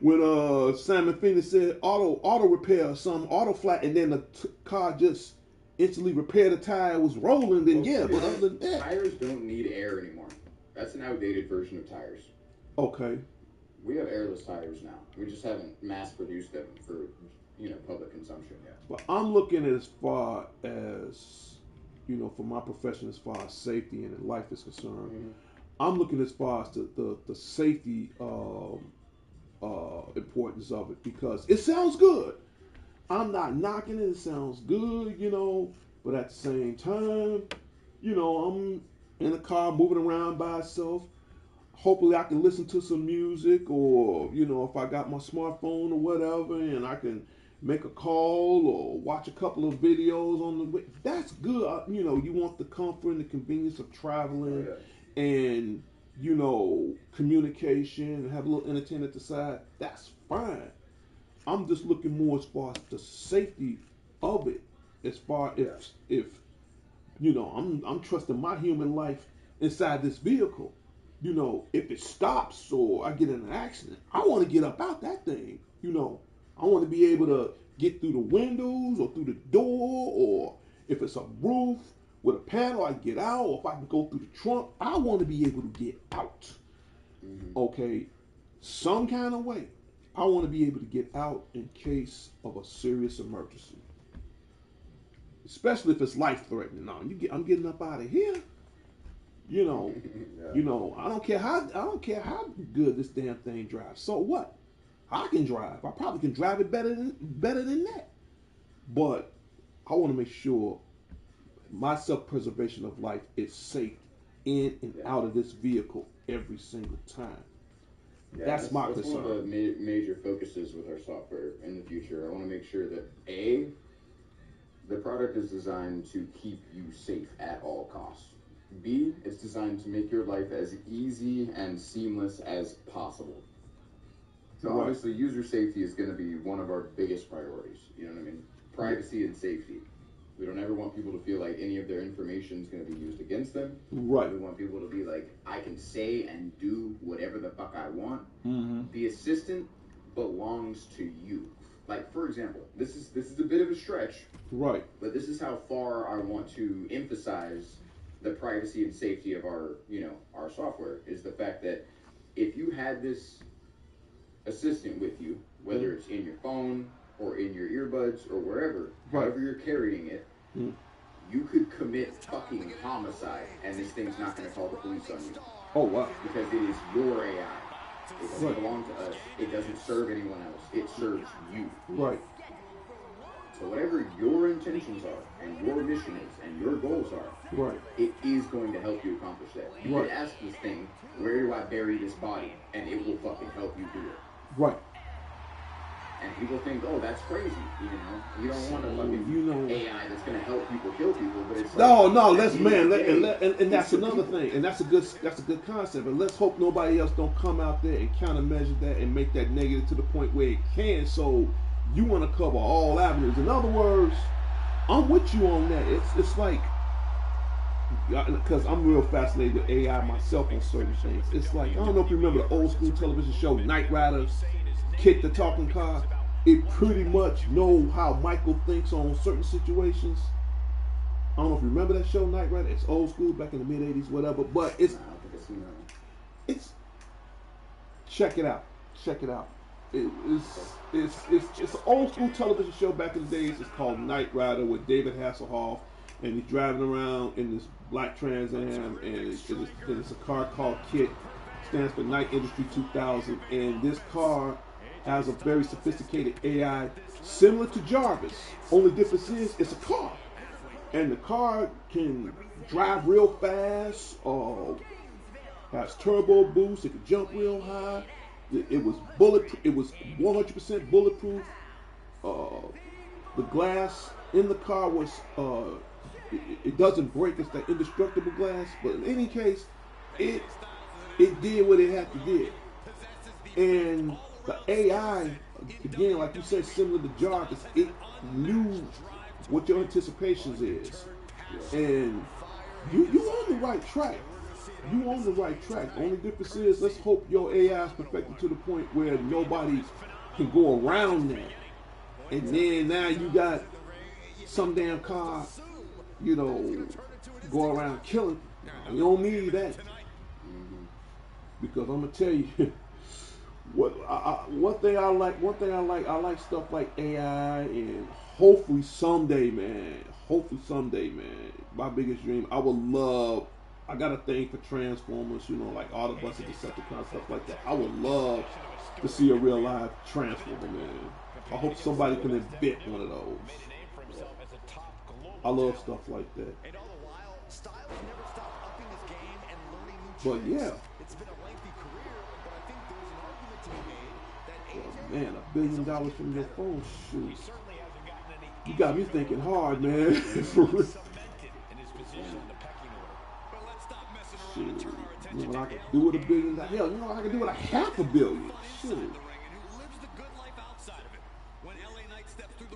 when Simon Phoenix said auto repair or some auto flat, and then the car just instantly repaired the tire, was rolling, then but other than that, tires don't need air anymore. That's an outdated version of tires. Okay. We have airless tires now. We just haven't mass produced them for public consumption yet. But I'm looking at as far as, for my profession, as far as safety and life is concerned. I'm looking as far as the safety importance of it, because it sounds good. I'm not knocking it. It sounds good, but at the same time, I'm in a car moving around by itself. Hopefully I can listen to some music, or, if I got my smartphone or whatever, and I can make a call or watch a couple of videos on the way. That's good. You want the comfort and the convenience of traveling. And communication, and have a little entertainment at the side. That's fine. I'm just looking more as far as the safety of it. As far if I'm trusting my human life inside this vehicle. If it stops or I get in an accident, I want to get up out that thing. I want to be able to get through the windows or through the door, or if it's a roof with a panel, I can get out, or if I can go through the trunk, I want to be able to get out. Okay? Some kind of way. I want to be able to get out in case of a serious emergency. Especially if it's life-threatening. Now, I'm getting up out of here. I don't care how good this damn thing drives. So what? I can drive. I probably can drive it better than that. But I want to make sure my self-preservation of life is safe in and out of this vehicle every single time. That's my concern. That's one of the major focuses with our software in the future. I want to make sure that the product is designed to keep you safe at all costs. B, it's designed to make your life as easy and seamless as possible. So obviously, user safety is going to be one of our biggest priorities. You know what I mean? Privacy and safety. We don't ever want people to feel like any of their information is going to be used against them. Right. We want people to be like, I can say and do whatever the fuck I want. The assistant belongs to you. Like, for example, this is a bit of a stretch. Right. But this is how far I want to emphasize the privacy and safety of our software, is the fact that if you had this assistant with you, whether it's in your phone or in your earbuds or wherever, however you're carrying it, you could commit fucking homicide, and this thing's not going to call the police on you. Oh, wow. Because it is your AI. It doesn't belong to us. It doesn't serve anyone else. It serves you. Right. So whatever your intentions are, and your mission is, and your goals are, it is going to help you accomplish that. You could ask this thing, where do I bury this body? And it will fucking help you do it. Right. And people think, oh, that's crazy. You don't want a fucking AI that's going to help people kill people, but it's and that's another thing, and that's a good concept. And let's hope nobody else don't come out there and countermeasure that and make that negative to the point where it can. So you want to cover all avenues. In other words, I'm with you on that. It's like, because I'm real fascinated with AI myself on certain things. It's like, I don't know if you remember the old school television show Knight Rider, Kit the Talking Car. It pretty much know how Michael thinks on certain situations. I don't know if you remember that show Knight Rider. It's old school, back in the mid '80s, whatever. But it's check it out, check it out. It's an old school television show back in the days. It's called Knight Rider with David Hasselhoff, and he's driving around in this black Trans Am, and it's a car called KIT, stands for Night Industry 2000, and this car has a very sophisticated AI, similar to Jarvis. Only difference is it's a car, and the car can drive real fast, has turbo boost, it can jump real high. It was bulletproof. It was 100% bulletproof. The glass in the car was it doesn't break. It's that indestructible glass. But in any case, it did what it had to do. And the AI, again, like you said, similar to Jarvis, it knew what your anticipations is, and you on the right track. You on the right track. The only difference is, let's hope your AI is perfected to the point where nobody can go around that. And then now you got some damn car, go around killing. You don't need that. Because I'm gonna tell you, one thing I like stuff like AI, and hopefully someday, man. My biggest dream, I got a thing for Transformers, like Autobots and Decepticons, stuff like that. I would love to see a real live Transformer, man. I hope somebody can invent one of those. I love stuff like that. But yeah. Man, $1 billion from your phone, shoot. You got me thinking hard, man. For real. Shit. You know what I could do with $1 billion? Hell, you know what I could do with $500 million? Shit.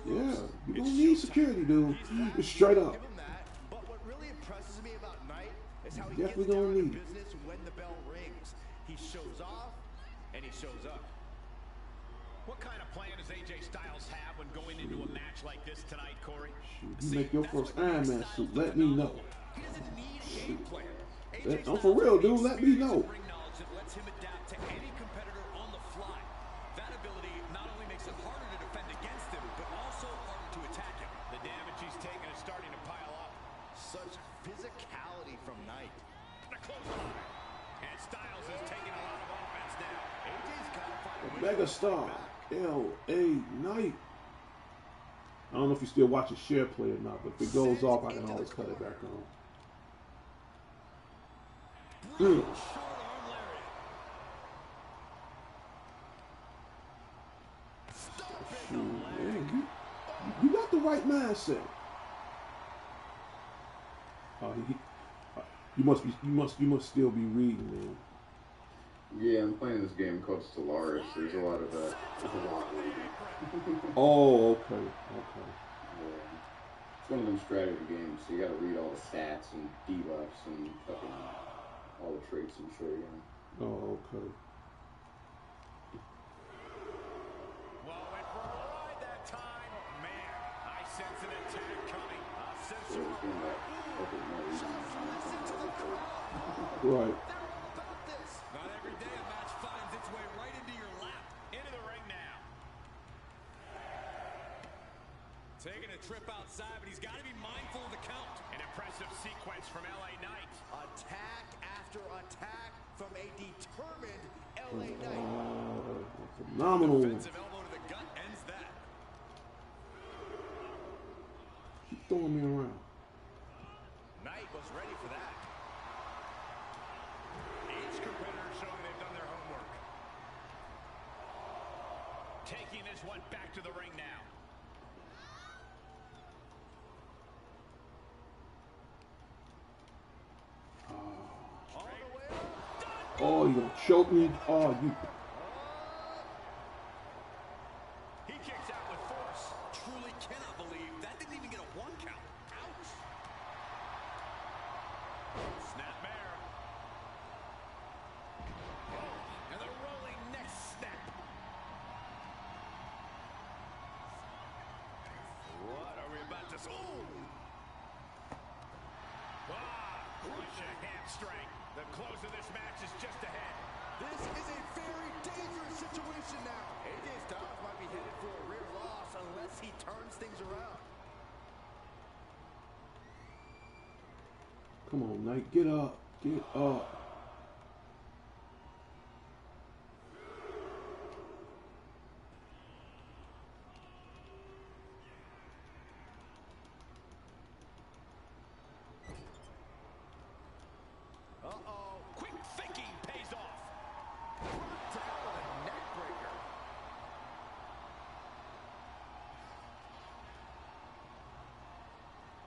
Yeah, you don't need security, dude. It's straight up. But what really impresses me about Knight is how he Definitely gets down don't to need it. business when the bell rings. He shows off and he shows up. What kind of plan does AJ Styles have when going into a match like this tonight, Corey? You make your first Iron Man suit, let me know. He doesn't need a game plan. I'm for real, dude. Let me know. Ring knowledge that lets him adapt to any competitor on the fly. That ability not only makes it harder to defend against him, but also harder to attack him. The damage he's taken is starting to pile up. Such physicality from Knight. The clothesline. And Styles is taking a lot of offense now. AJ's got to find a way. Mega Star, L.A. Knight. I don't know if you still watch a share play or not, but if it goes off, I can always cut it back on. Mm. Shoot, man, you got the right mindset. You must still be reading, man. Yeah, I'm playing this game called Stellaris. There's a lot of that. There's a lot of reading. Oh, okay. Yeah. It's one of them strategy games, so you got to read all the stats and debuffs and fucking all the traits and shit again. Oh, okay. Well, went for a ride that time. Man, I sense an attack coming. So it's been like, okay, no Right. Not every day a match finds its way right into your lap. Into the ring now. Taking a trip outside, but he's got to be mindful of the count. An impressive sequence from LA Knight. Attack after attack from a determined LA Knight. Phenomenal. Defensive elbow to the gut ends that. Keep throwing me around. Knight was ready for that. Each competitor showing they've done their homework. Taking this one back to the ring now. Oh, you gonna choke me? Oh, you. He kicks out with force. Truly cannot believe that didn't even get a 1 count. Ouch. Snapmare. Oh, and the rolling neck snap. What are we about to see? Crushing hamstring. The close of this match is just ahead. This is a very dangerous situation now. AJ Styles might be headed for a rear loss unless he turns things around. Come on, Knight. Get up. Get up. Uh-oh. Quick thinking pays off. Brought down with a neck breaker.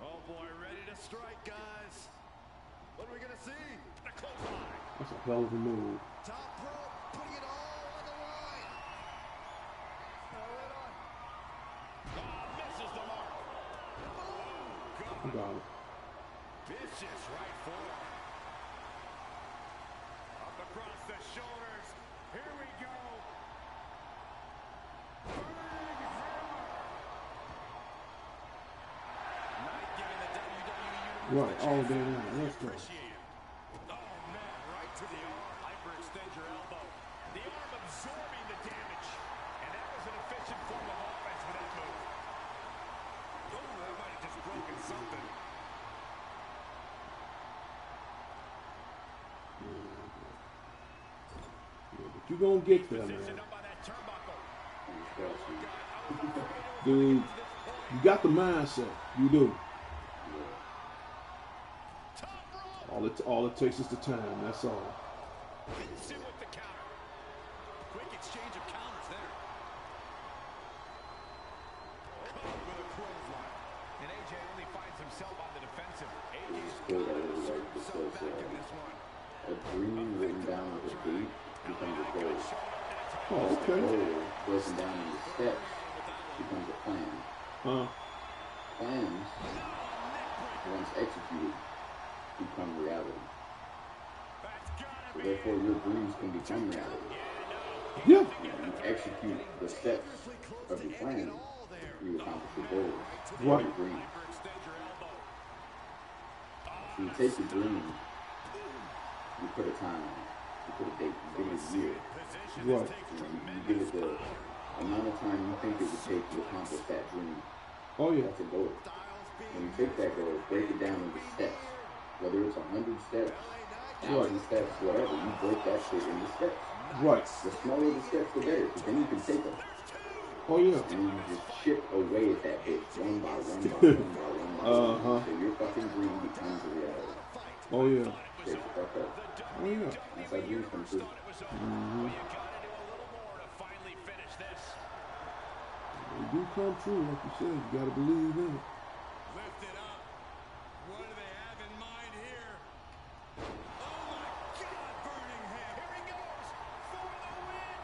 Oh, boy. Ready to strike, guys. What are we going to see? A clothesline. That's a hell of a move. Top rope, putting it all on the line. Right on. Oh, misses the mark. Oh, You God. got it. Vicious right forward. Up across the shoulders. Here we go. Burning hammer. Knight giving the WWE Universe Right. the All chance day to long. Let's go. appreciate it. Oh, man, right to the arm. Hyperextend your elbow. The arm absorbing the damage. And that was an efficient form of offense with that move. Oh, that might have just broken something. Yeah, but you gonna get there, man. Positioned up by that turnbuckle. Dude, you got the mindset. You do. Top rope. All it takes is the time. That's all. Hits him with the counter. Quick exchange of counters there. Caught with a clothesline. And AJ only finds himself on the defensive. AJ's Cool, got I really to like insert this himself was, back in this one. a dream written down with a date becomes a goal. Oh, okay. Goal broken down into steps becomes a plan. Plans, once executed, become reality. So therefore, your dreams can become reality. Yeah. You execute the steps of your plan, you accomplish your goals. Right. Your dream. So you take your dream, you put a time on it, you put a date, you give it a year. Right. You give it the amount of time you think it would take to accomplish that dream. Oh yeah. That's a goal. When you take that goal, break it down into steps. Whether it's 100 steps, 1,000 steps, whatever, you break that shit into steps. Right. The smaller the steps, the better, because then you can take them. Oh yeah. And you just chip away at that bitch, one by one by one by one by one. So your fucking dream becomes a reality. Oh yeah. Straight the fuck up. Oh yeah. That's how dreams come true. They do come true, like you said. You gotta believe in it. Lift it up. What do they have in mind here? Oh my God, burning hand. Here he goes for the win.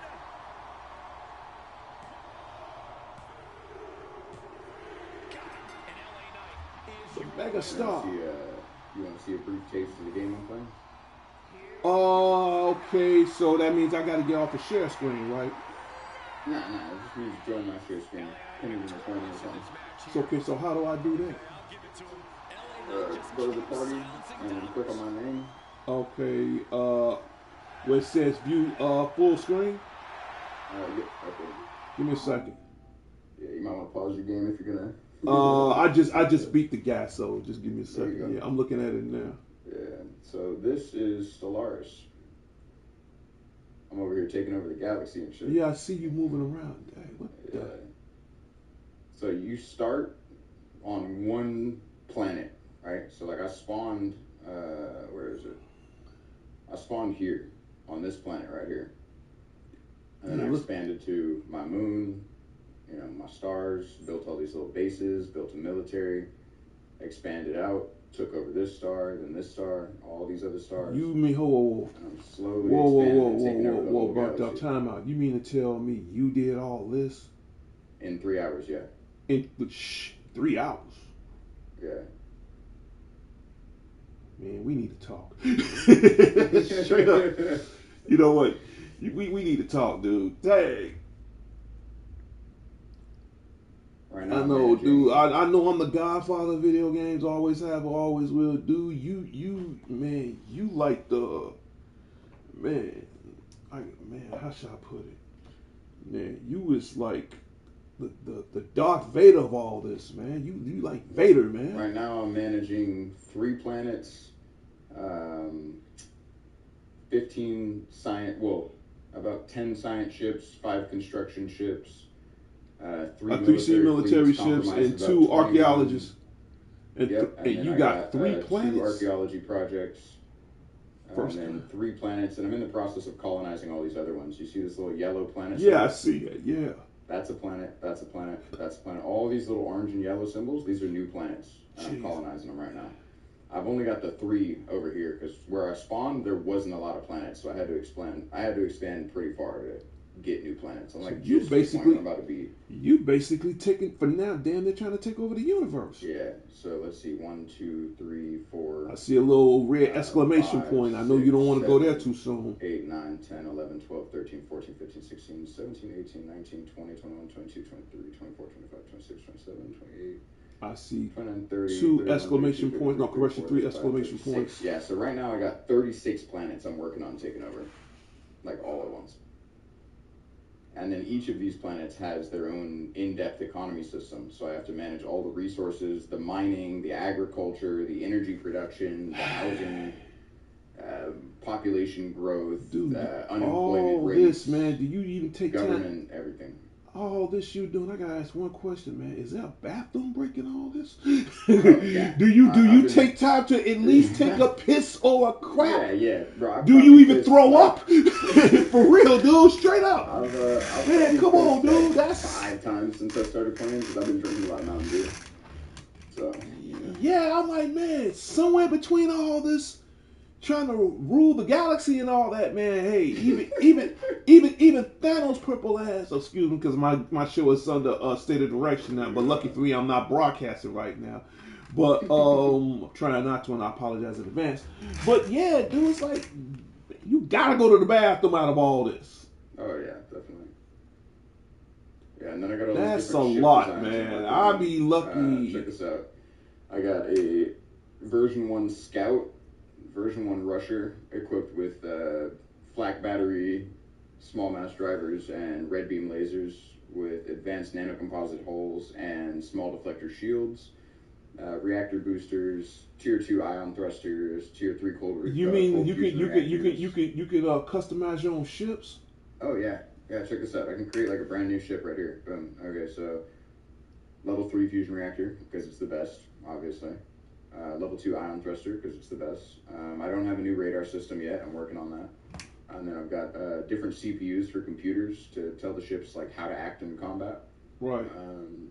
Got it. And LA Knight is The your mega star. You want to see a brief taste of the game I'm playing? Okay, so that means I gotta get off the share screen, right? Nah, it just means join my share screen. Can't even record or something. So okay, so how do I do that? I'll give it to him. Go to the party and click on my name. Okay, where it says view full screen. Yeah, okay. Give me a second. Yeah, you might want to pause your game if you're gonna. I just beat the guy, so just give me a There you second. go. Yeah, I'm looking at it now. Yeah. So this is Stellaris. I'm over here taking over the galaxy and shit. Yeah, I see you moving around. Dang, what Yeah. the? So you start on one planet, right? So like I spawned, where is it? I spawned here, on this planet right here. And then I expanded to my moon, you know, my stars, built all these little bases, built a military, expanded out, took over this star, then this star, all these other stars. You mean whoa, And I'm slowly expanding and taking over the whole but galaxy. time out. You mean to tell me you did all this In 3 hours, yeah. in 3 hours? Yeah. man, we need to talk. Straight up. You know what? We need to talk, dude. Dang. Right now, I know, dude. I know I'm the godfather of video games. Always have, always will. Dude, man, you like the, man, how should I put it? Man, you was like the Darth Vader of all this, man. You like Vader, man. Right now, I'm managing 3 planets, 15 science, well, about 10 science ships, 5 construction ships, 3 military ships, and 2 archaeologists. And, and you got 3 planets. 2 archaeology projects. And then 3 planets, and I'm in the process of colonizing all these other ones. You see this little yellow planet? Yeah, I see that. Yeah. That's a planet. That's a planet. That's a planet. All these little orange and yellow symbols, these are new planets. I'm colonizing them right now. I've only got the 3 over here because where I spawned, there wasn't a lot of planets, so I had to expand. I had to expand pretty far to get new planets. I'm like, so you basically I'm about to be. You basically taking for now. Damn, they're trying to take over the universe. Yeah. So let's see. 1, 2, 3, 4. I see a little red exclamation 5, point. I know you don't want to go there too soon. 8, 9, 10, 11, 12, 13, 14, 15, 16, 17, 18, 19, 20, 21, 22, 23, 24, 25, 26, 27, 28. I see 29, 30, 2 31, exclamation 32, points. No, 33, correction, 3 34, exclamation 36. points. Yeah, so right now I got 36 planets I'm working on taking over. Like all at once. And then each of these planets has their own in-depth economy system. So I have to manage all the resources, the mining, the agriculture, the energy production, the housing, population growth, Dude, unemployment all rates. this, man. Do you even take government, time? everything. All this you doing? I gotta ask one question, man. Is there a bathroom break in all this? Yeah. Do you take time to at least take a piss or a crap? Yeah, bro. Do you even throw up? For real, dude. Straight up. I've Man, come on, dude. That's 5 times since I started playing because I've been drinking a lot of Mountain Dew. So yeah, I'm like, man, somewhere between all this trying to rule the galaxy and all that, man. Hey, even Thanos' purple ass. Excuse me, because my show is under state of direction now. But lucky for me, I'm not broadcasting right now. But I'm trying not to, and I apologize in advance. But yeah, dude, it's like you gotta go to the bathroom out of all this. Oh yeah, definitely. Yeah, and then I got all That's these a different lot, man. I'll be lucky. Check this out. I got a version 1 Scout, version 1 Rusher equipped with flak battery, small mass drivers, and red beam lasers with advanced nanocomposite hulls and small deflector shields, reactor boosters, tier 2 ion thrusters, tier 3 cold. You mean you could customize your own ships? Oh yeah. Yeah, check this out. I can create like a brand new ship right here. Boom. Okay, so level 3 fusion reactor because it's the best, obviously. Level 2 ion thruster because it's the best. I don't have a new radar system yet. I'm working on that. And then I've got different CPUs for computers to tell the ships like how to act in combat. Right. And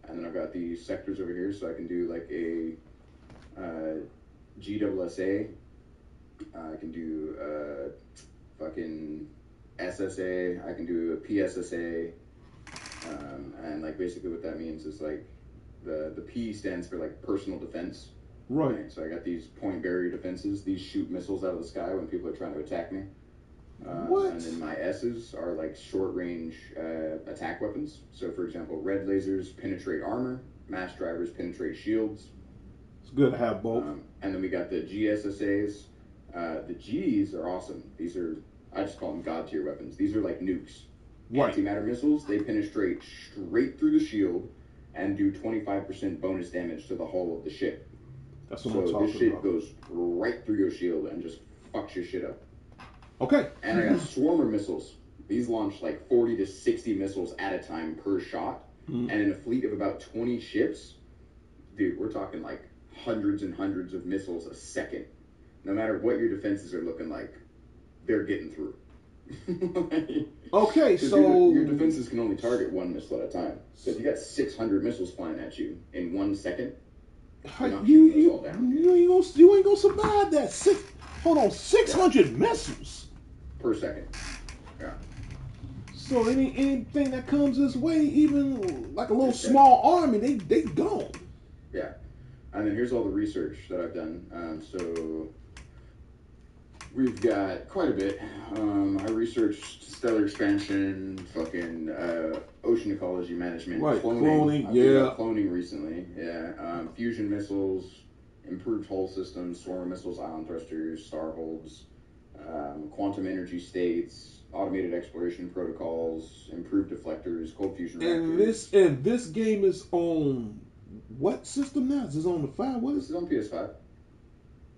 then I've got these sectors over here, so I can do like a GWSA. I can do fucking SSA. I can do a PSSA. And like basically what that means is like the P stands for like personal defense. Right. So I got these point barrier defenses. These shoot missiles out of the sky when people are trying to attack me. What? And then my S's are like short range attack weapons. So for example, red lasers penetrate armor, mass drivers penetrate shields. It's good to have both. And then we got the GSSAs. The Gs are awesome. These are, I just call them god tier weapons. These are like nukes. Right. Antimatter missiles, they penetrate straight through the shield and do 25% bonus damage to the hull of the ship. That's what I'm talking about. So this shit goes right through your shield and just fucks your shit up. Okay. And I got swarmer missiles. These launch like 40 to 60 missiles at a time per shot. And in a fleet of about 20 ships, dude, we're talking like hundreds and hundreds of missiles a second. No matter what your defenses are looking like, they're getting through. Okay, so your defenses can only target 1 missile at a time. So if you got 600 missiles flying at you in 1 second, you ain't gonna survive that. 600 missiles per second. Yeah. So anything that comes this way, even like a little small army, they gone. Yeah. And then here's all the research that I've done. So we've got quite a bit. I researched stellar expansion, fucking ocean ecology management, Right, cloning. yeah. Cloning recently, yeah. Fusion missiles, improved hull systems, swarm missiles, ion thrusters, starholds, quantum energy states, automated exploration protocols, improved deflectors, cold fusion reactors. And this game is on what system now? Is this on the 5? What This is is on PS5.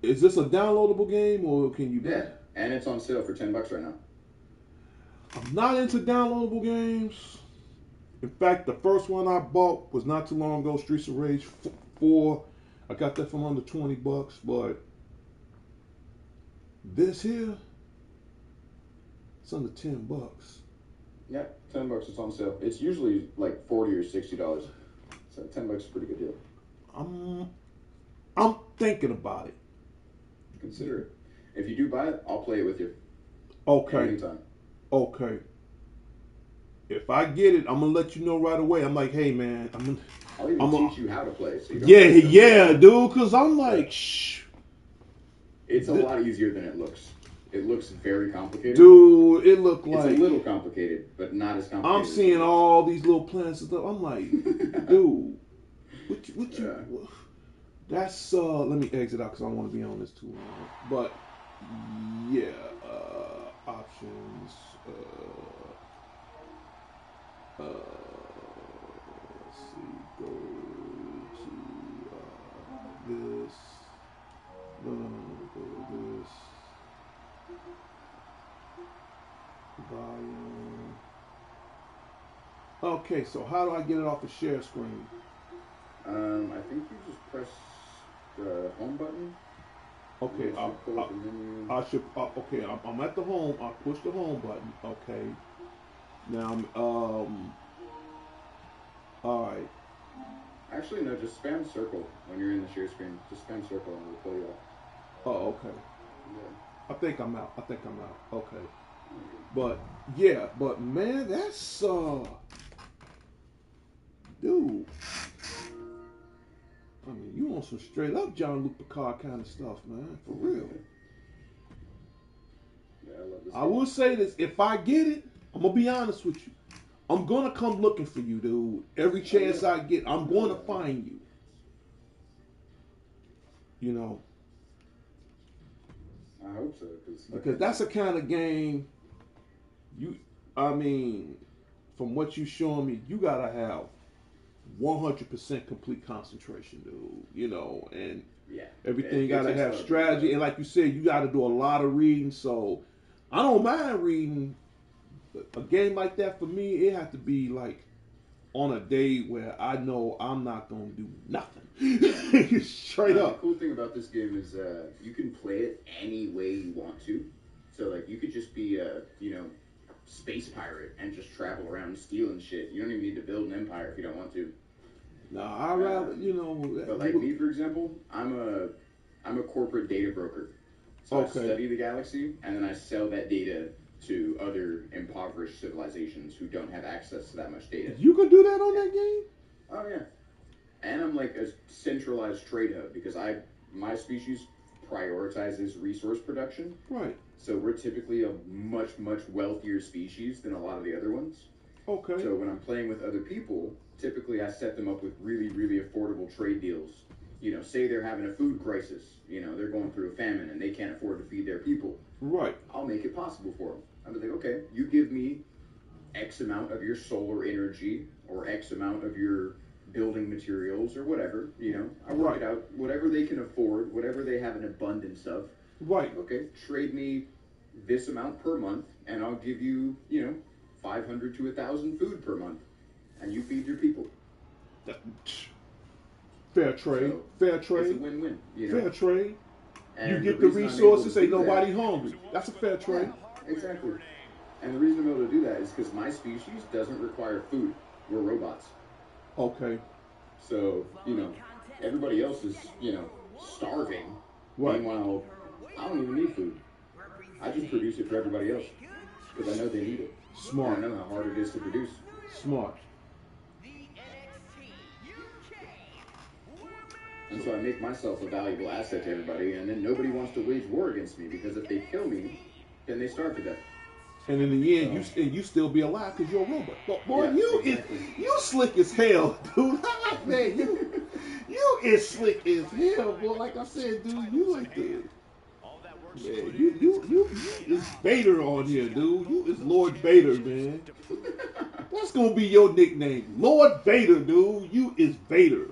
Is this a downloadable game or can you buy Yeah, it? and it's on sale for $10 right now. I'm not into downloadable games. In fact, the first one I bought was not too long ago, Streets of Rage 4. I got that from under $20, but this here, it's under $10. Yeah, $10 is on sale. It's usually like $40 or $60. So $10 is a pretty good deal. I'm thinking about it. Consider it. If you do buy it, I'll play it with you. Okay. Anytime. Okay. If I get it, I'm gonna let you know right away. I'm like, hey man, I'll even teach you how to play. So you don't yeah, dude. Cause I'm like, shh. It's a lot easier than it looks. It looks very complicated. Dude, it looked like it's a little complicated, but not as complicated. I'm seeing all these little planets and stuff. I'm like, dude, what you? That's let me exit out because I don't want to be on this too long. But yeah, options. Let's see. Go to this. No. Go to this. Volume. Okay, so how do I get it off the share screen? I think you just press the home button. Okay, I should. Okay, I'm at the home. I push the home button. Okay. Now, all right. Actually, no. Just spam circle when you're in the share screen. Just spam circle and it'll pull you off. Oh, okay. Yeah. I think I'm out. Okay. But yeah, but man, that's dude. I mean, you on some straight up John Luke Picard kind of stuff, man. For real. Yeah, I love this. I will say this: if I get it, I'm gonna be honest with you. I'm gonna come looking for you, dude. Every chance I get, I'm gonna find you. You know. I hope so, because that's the kind of game. I mean, from what you showing me, you gotta have 100% complete concentration, dude. You know, and everything gotta have strategy. And like you said, you gotta do a lot of reading. So I don't mind reading. A game like that for me, it has to be like on a day where I know I'm not gonna do nothing. Straight up. The cool thing about this game is you can play it any way you want to. So like you could just be a space pirate and just travel around stealing shit. You don't even need to build an empire if you don't want to. No, I rather But like me, for example, I'm a corporate data broker. So I study the galaxy and then I sell that data to other impoverished civilizations who don't have access to that much data. You can do that on that game? Oh yeah. And I'm like a centralized trade hub because my species prioritizes resource production. Right. So we're typically a much, much wealthier species than a lot of the other ones. Okay. So when I'm playing with other people, typically I set them up with really, really affordable trade deals. Say they're having a food crisis. They're going through a famine and they can't afford to feed their people. Right. I'll make it possible for them. I'll be like, okay, you give me X amount of your solar energy or X amount of your building materials or whatever, I work it out, whatever they can afford, whatever they have an abundance of. Right. Okay, trade me this amount per month and I'll give you, 500 to 1,000 food per month and you feed your people. Fair trade. So Fair trade. It's a win-win. Fair trade. And you get the resources, ain't nobody hungry. That's a fair trade. Yeah, exactly. And the reason I'm able to do that is because my species doesn't require food. We're robots. Okay. So, everybody else is, starving. Right. Meanwhile, I don't even need food. I just produce it for everybody else because I know they need it. Smart. And I know how hard it is to produce. Smart. And so I make myself a valuable asset to everybody, and then nobody wants to wage war against me because if they kill me, then they starve to death. And in the end, you still be alive because you're a robot. But boy, yeah, exactly. you slick as hell, dude. Man, you is slick as hell, boy. Like I said, dude, you like the man. You is Vader on here, dude. You is Lord Vader, man. That's gonna be your nickname, Lord Vader, dude. You is Vader.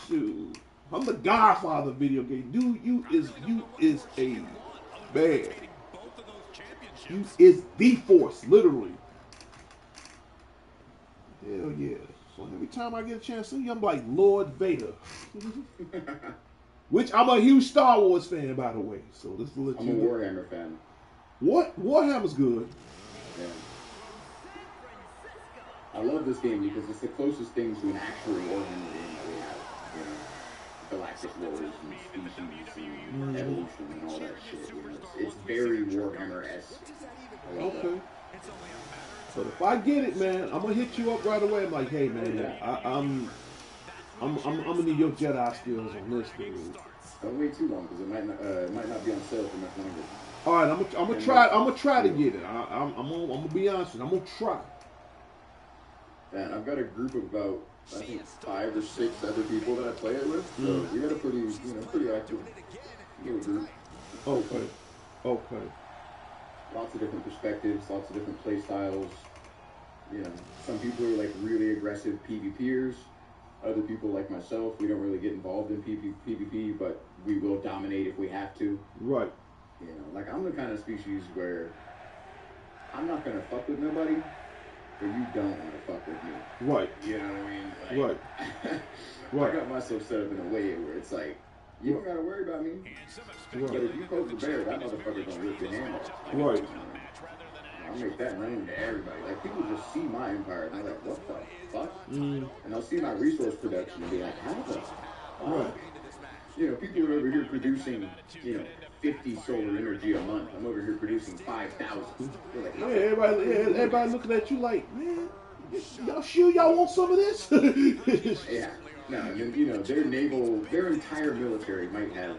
Shoot, I'm the Godfather video game, dude. You is a man. You is the Force, literally. Hell yeah. So every time I get a chance to see you, I'm like Lord Vader. Which I'm a huge Star Wars fan, by the way. So this will let I'm you a know. Warhammer fan. Warhammer's good. Yeah. I love this game because it's the closest thing to an actual Warhammer game that we have. You know, galactic wars and species and evolution and all that shit. You know, it's very Warhammer-esque. Okay. But if I get it, man, I'm gonna hit you up right away. I'm like, hey, man, I'm gonna need your Jedi skills on this, dude. Don't wait too long because it might not be on sale for much longer. All right, I'm gonna try to get it. I'm gonna be honest with you. I'm gonna try. And I've got a group of about, I think, 5 or 6 other people that I play it with. So we got a pretty active little group. Okay. Lots of different perspectives, lots of different play styles. You know, some people are like really aggressive PvPers. Other people like myself, we don't really get involved in PvP, but we will dominate if we have to. Right. You know, like I'm the kind of species where I'm not gonna fuck with nobody, but you don't want to fuck with me. Right. You know what I mean? Like, Right. I got myself set up in a way where it's like, you don't gotta worry about me. But if you poke the bear, that motherfucker's gonna rip your hand off. Right. I'll make that known to everybody. Like, people just see my empire and they're like, what the fuck? And they'll see my resource production and be like, how the fuck? Right. You know, people are over here producing, 50 solar energy a month. I'm over here producing 5,000. They're like, Everybody looking at you like, man, y'all sure y'all want some of this? Yeah. No, and then, their entire military might have,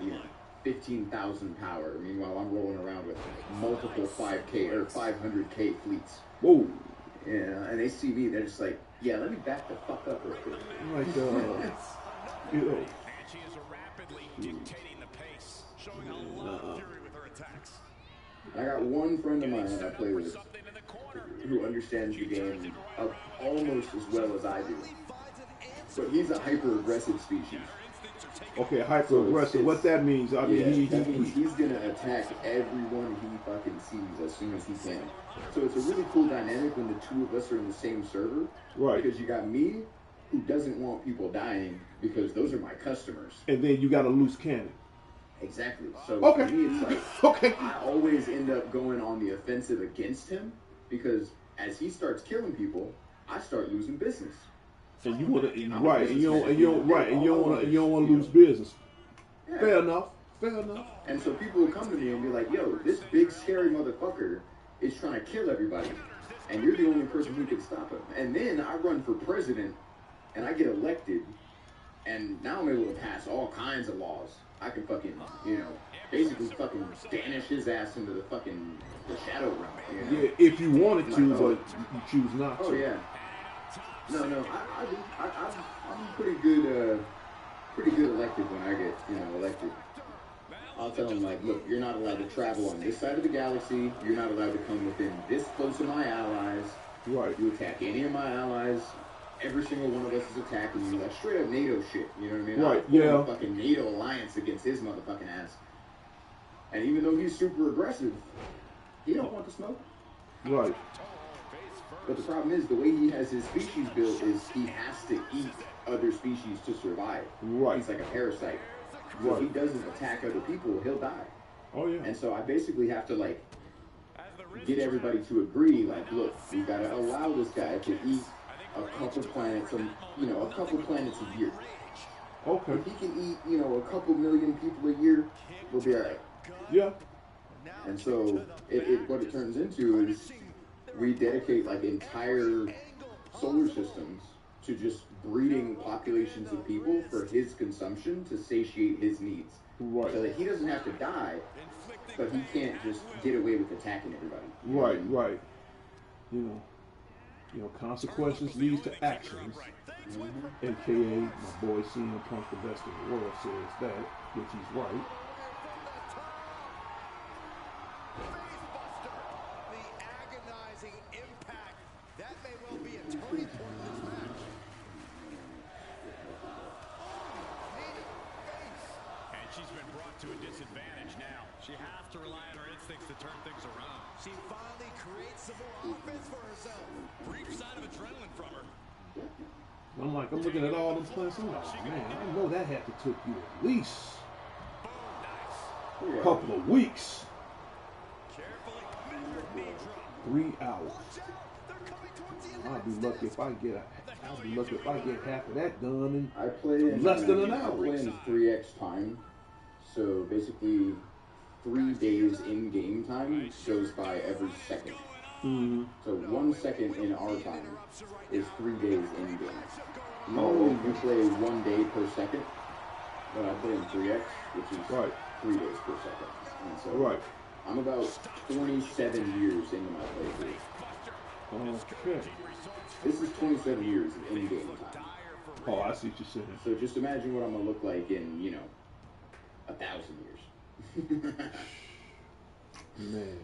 15,000 power. Meanwhile, I'm rolling around with multiple 5K or 500K fleets. Whoa. Yeah, and they see me, they're just like, yeah, let me back the fuck up real quick. Like, And she is rapidly dictating the pace, showing a lot of fury with her attacks. I got one friend of mine that I play with who understands the game almost as well as I do. But he's a hyper-aggressive species. Okay, hyper-aggressive. What that means? I mean, that means he's gonna attack everyone he fucking sees as soon as he can. So it's a really cool dynamic when the two of us are in the same server. Right. Because you got me, who doesn't want people dying, because those are my customers. And then you got a loose cannon. Exactly. So okay. For me, it's like, I always end up going on the offensive against him, because as he starts killing people, I start losing business. And you want to and you don't want to lose business. Yeah. Fair enough. And so people will come to me and be like, "Yo, this big scary motherfucker is trying to kill everybody, and you're the only person who can stop him." And then I run for president, and I get elected, and now I'm able to pass all kinds of laws. I can fucking, basically fucking banish his ass into the shadow realm. Yeah, if you wanted to, but you choose not to. Oh yeah. No, I do. I'm pretty good elected when I get, elected. I'll tell them, like, look, you're not allowed to travel on this side of the galaxy. You're not allowed to come within this close of my allies. Right. You attack any of my allies, every single one of us is attacking you. Like, straight up NATO shit, you know what I mean? Right, yeah. Fucking NATO alliance against his motherfucking ass. And even though he's super aggressive, he don't want the smoke. Right. But the problem is, the way he has his species built is he has to eat other species to survive. Right. He's like a parasite. So if he doesn't attack other people, he'll die. Oh, yeah. And so I basically have to, like, get everybody to agree, like, look, we got to allow this guy to eat a couple planets, a couple planets a year. Okay. If he can eat, a couple million people a year, we'll be all right. Yeah. And so what it turns into is we dedicate, like, entire solar systems to just breeding populations of people for his consumption to satiate his needs. Right. So that he doesn't have to die, but he can't just get away with attacking everybody. Right, right. You know, consequences leads to actions. AKA, my boy CM Punk, the best in the world, says that, which he's right. The agonizing impact. That may well be a turning point in this match. And she's been brought to a disadvantage now. She has to rely on her instincts to turn things around. She finally creates some more offense for herself. Brief sign of adrenaline from her. I'm looking at all them plans. I'm like, man, I know that had to took you at least a couple of weeks. Carefully measured knee drop. 3 hours. They're coming towards the end. I'll be lucky if I get half of that done I play in less than an I hour. play in 3x time, so basically 3 days in game time goes by every second. Mm-hmm. So 1 second in our time is 3 days in game. Normally you play 1 day per second, but I play in 3x, which is 3 days per second. And so I'm about 27 years into my playthrough. Okay. This is 27 years of in-game time. Oh, I see what you're saying. So just imagine what I'm gonna look like in, 1,000 years. Man.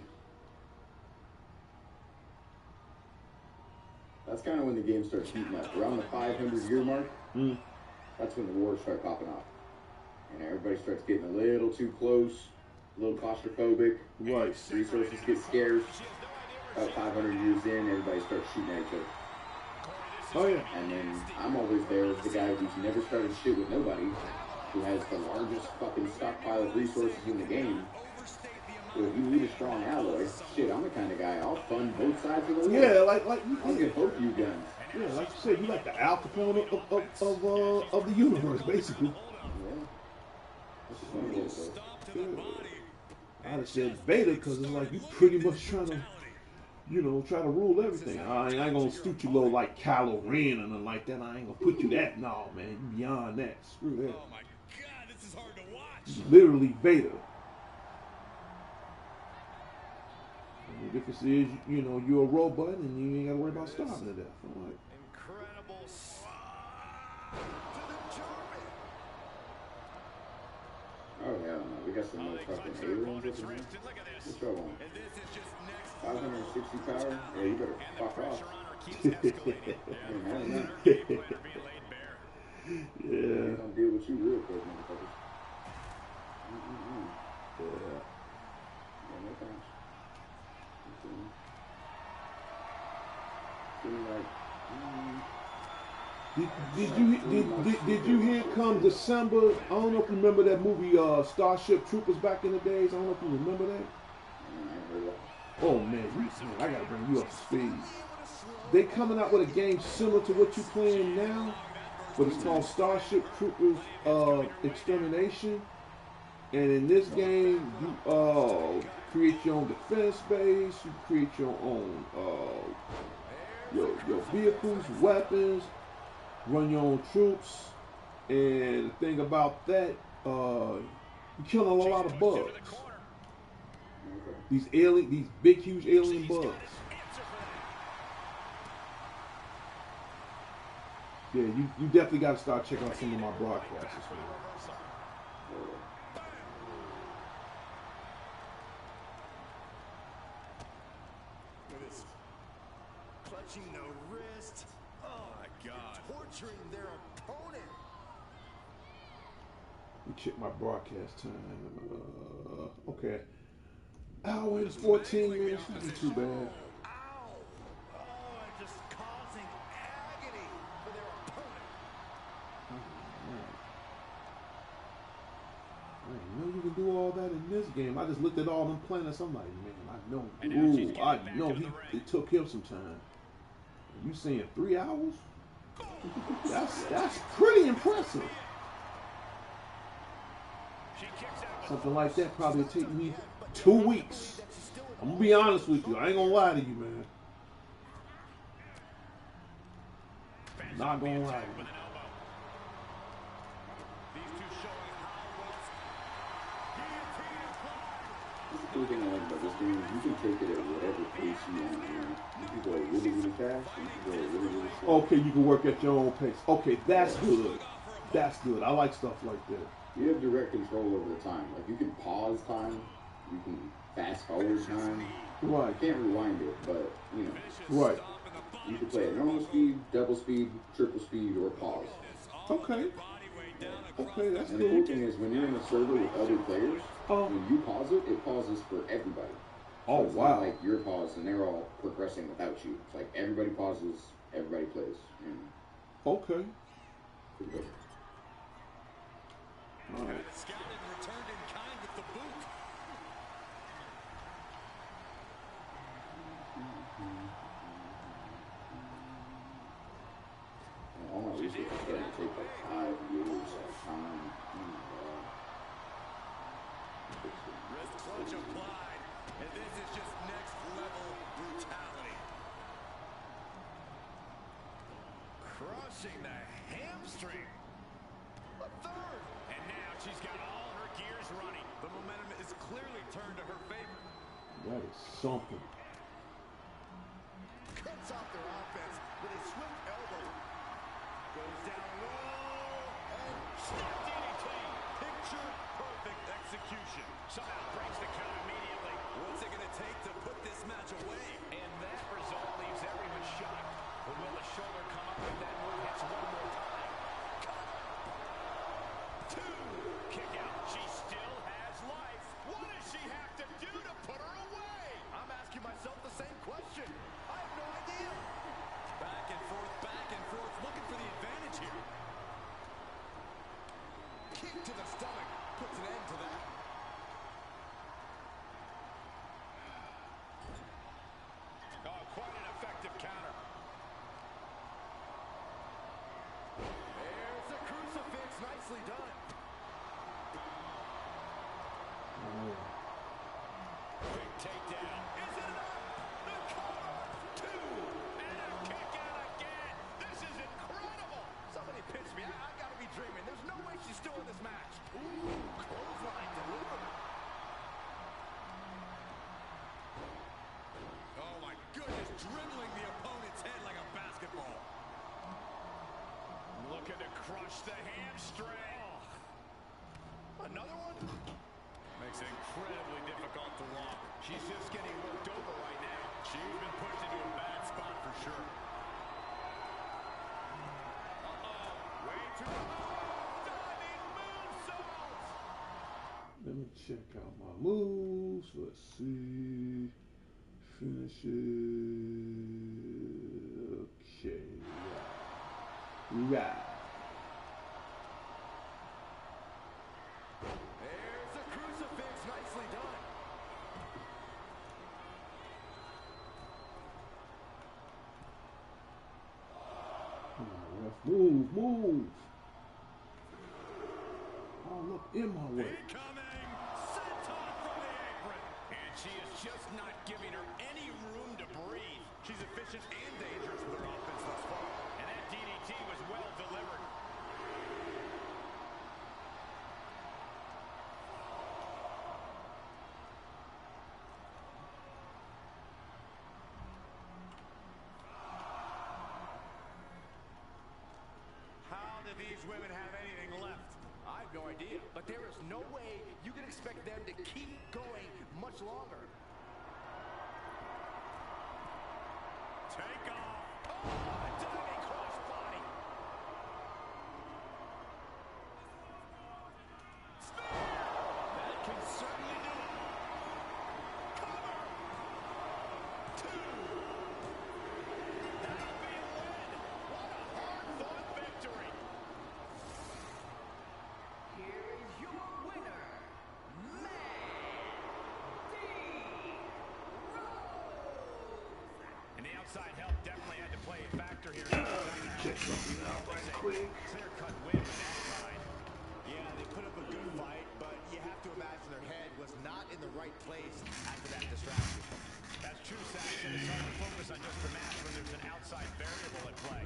That's kind of when the game starts heating up. Around the 500-year mark, that's when the wars start popping off. And everybody starts getting a little too close, a little claustrophobic. Right. Resources get scarce. About 500 years in, everybody starts shooting at each other. Oh, yeah. And then I'm always there as the guy who's never started shit with nobody, who has the largest fucking stockpile of resources in the game. So if you need a strong alloy, shit, I'm the kind of guy, I'll fund both sides of the war. Yeah, like you I'll get both you guns. Yeah, like you said, you like the Al Capone of the universe, basically. Yeah. I'd have said Vader because it's like you pretty much trying to, try to rule everything. I ain't gonna stoop you low like Kylo Ren or nothing like that. I ain't gonna put you that. No, man, you beyond that. Screw that. Oh my God, this is hard to watch. Literally Vader. And the difference is, you're a robot and you ain't gotta worry about starving to death. I'm like, Incredible to the German. Oh, hell no. We got some more fucking aliens over here. What's going on? 560 power? Yeah, you better fuck off. Yeah. I'm gonna deal with you real quick, motherfuckers. Yeah. Yeah, no thanks. Did you hear come December? I don't know if you remember that movie Starship Troopers back in the days. I don't know if you remember that. Oh man, I gotta bring you up to speed. They coming out with a game similar to what you're playing now, but it's called Starship Troopers Extermination. And in this game, you create your own defense base. You create your own your vehicles, weapons, run your own troops. And the thing about that, you're killing a lot of bugs. These big, huge alien bugs. Yeah, you definitely got to start checking out some of my broadcasts, man. Clutching the wrist. Oh my God. Torturing their opponent. Let me check my broadcast time. Okay. Hour and 14 minutes. Not too bad. Ow. Oh, and just causing agony for their opponent. I didn't know you can do all that in this game. I just looked at all them planets. I'm like, man, I know it took him some time. You saying 3 hours? That's pretty impressive. Something like that probably take me 2 weeks. I'm gonna be honest with you. I ain't gonna lie to you, man. Not gonna lie. That's the cool thing I like about this game. You can take it at whatever pace you want. You know, you can go really, really fast, and you can go really, really slow. Okay, you can work at your own pace. Okay, that's good. That's good. I like stuff like that. You have direct control over the time. Like, you can pause time. You can fast forward time. Right. You can't rewind it, but, you know. Right. You can play at normal speed, double speed, triple speed, or pause. Okay. Okay, that's and cool. the cool thing is, when you're in a server with other players, when you pause it, it pauses for everybody. So it's not like you're paused and they're all progressing without you. It's like everybody pauses, everybody plays. Okay. Pretty good. All right. Scouted and returned in kind with the boot. All my research is starting to take like 5 years of time. Wrist clutch applied, and this is just next level brutality. Crushing the hamstring. A third. And now she's got all her gears running. The momentum is clearly turned to her favor. That is something. Cuts off their offense with a swift elbow. Goes down low and Snap DDT. Picture perfect execution. Somehow breaks the count immediately. What's it going to take to put this match away? And that result leaves everyone shocked. But will the shoulder come up if that move hits one more time? Two. Kick out. She still has life. What does she have to do to put her away? I'm asking myself the same question. I have no idea. Back and forth, looking for the advantage here. Kick to the stomach puts an end to that. Oh, quite an effective counter. There's a crucifix, nicely done. Quick takedown. Is it enough? The cover. Two. And a kick out again. This is incredible. Somebody pinch me. I gotta be dreaming. There's no way she's still in this match. Ooh, clothesline delivered. Oh my goodness, dribbling the opponent's head like a basketball. Looking to crush the hamstring. Another one? Makes it incredibly difficult to walk. She's just getting worked over right now. She's been pushed into a bad spot for sure. Way too diving moonsault. Let me check out my moves. Let's see. Finish it. Okay. Right. There's a crucifix, nicely done. Move, move. Oh, look, in my way. Incoming! Senton from the apron! And she is just not giving her any room to breathe. She's efficient and dangerous with her offense thus far. And that DDT was well delivered. How do these women have anything left? I have no idea, but there is no way you can expect them to keep going much longer. Take off. Oh, a diving crossbody. Spear. That can certainly do it. Cover. Two. That'll be a win. What a hard-fought victory. Here is your winner, And the outside help definitely had to play a factor here. Check something out right quick. Clear-cut win with that kind. Yeah, they put up a good fight, but you have to imagine their head was not in the right place after that distraction. That's true, Saxon. It's hard to focus on just the match when there's an outside variable at play.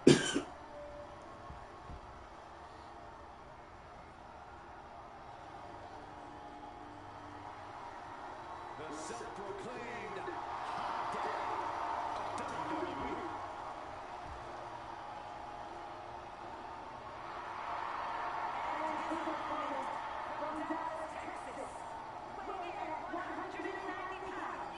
The self-proclaimed hot daddy of WWE. From Dallas, Texas, weighing in at 190 pounds.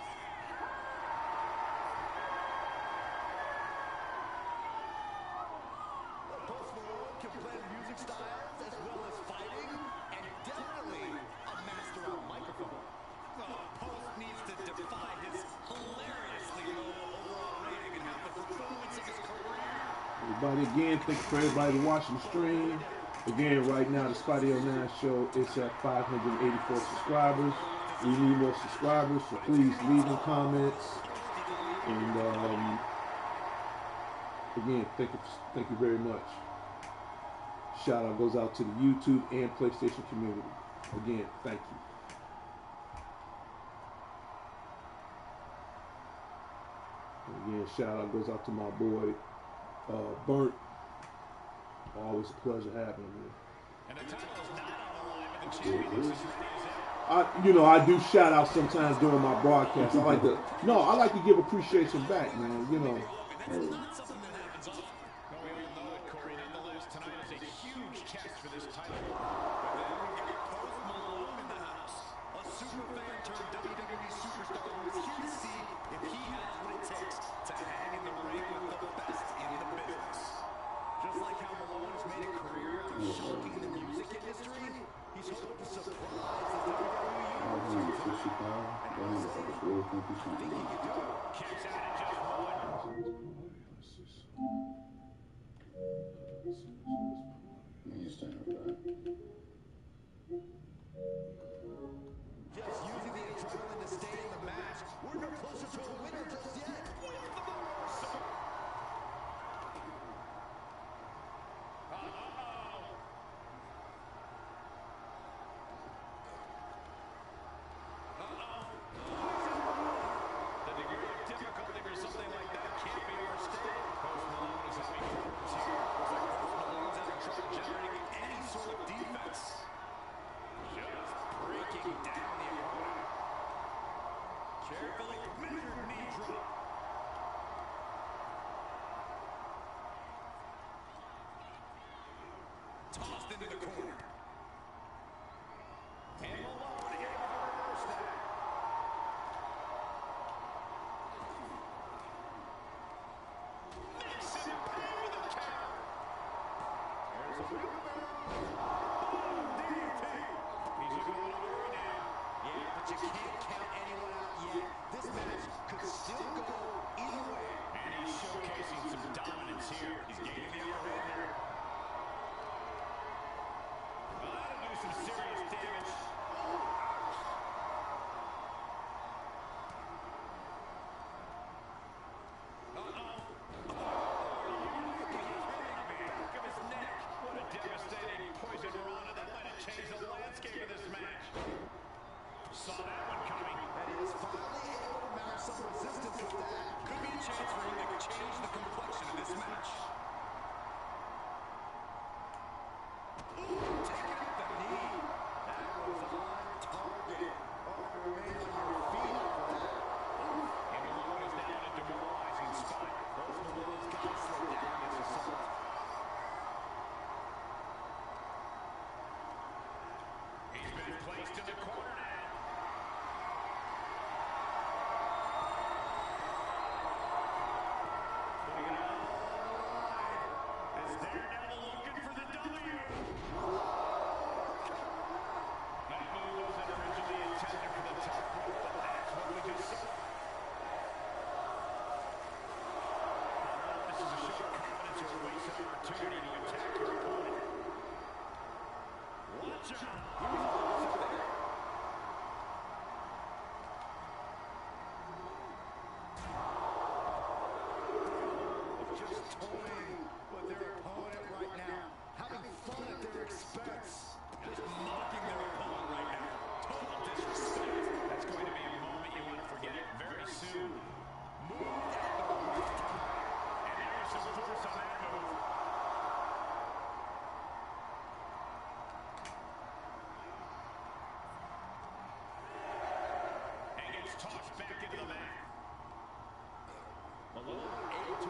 Post Malone can blend music styles as well as fighting, and definitely a master on a microphone. Post needs to defy his hilariously low overall rating and have the performance of his career. Everybody, again, thank you for everybody watching the stream. Again, right now, the Spotty 09 show is at 584 subscribers. We need more subscribers, so please leave them comments. And again, thank you very much. Shout out goes out to the YouTube and PlayStation community. Again, thank you. And again, shout out goes out to my boy Burnt. Always a pleasure having him, man. And the title is not on the line, but the champion looks as ready as ever. I do shout out sometimes during my broadcast. I like to give appreciation back, man. You know. That's not something that happens often. No, we all know it, Corey. Nonetheless, tonight is a huge test for this title. But then we got Post Malone in the house. A super fan turned WWE superstar who is here to see if he has what it takes to hang in the ring with the best in the business. Just like how Malone has made a career out of shocking the music industry, he's hoping to surprise the WWE universe. I think he can do it. Kicks out at just one. Just using the adrenaline to stay in the match. We're no closer to a winner just yet. With the reversal. The degree of difficulty for something like that can't be overstated. Post Malone is having problems here. Looks like Post Malone's having trouble generating any sort of defense. Just breaking down the opponent. Carefully measured knee drop. Tossed into the corner. And Malone able to reverse that. Makes him pay with a counter. There's a wheelbarrow. Boom, DDT. He's looking a little worried now. Yeah, but you can't count anyone out yet. This match could still go either way. And he's showcasing some dominance here. He's gaining the upper hand here. Well, that'll do some serious damage. Back of his neck. What a devastating poison rana. That might have changed the landscape of this match. Saw that one coming. And he is finally able to mount some resistance with that. Could be a chance for him to change the complexion of this match. Ooh, taking out the knee. That was on target. Oh, remain on your feet after that. And Malone is now in a demoralizing spot. Post Malone's got to slow down this assault. He's been placed in the corner now. Putting it on the line.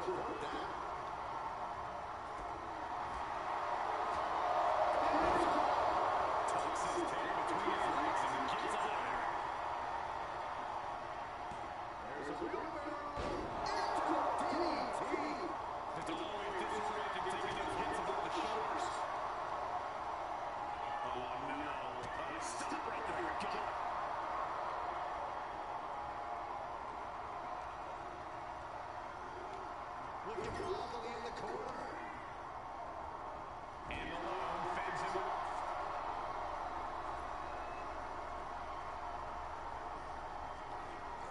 avert that. Tucks his tail between his legs and gets out of there. There's a wheelbarrow into DDT. It's always disorienting taking those hits above the shoulders. Oh no. Stop right there. God. Looking wobbly in the corner. And Malone fends him off.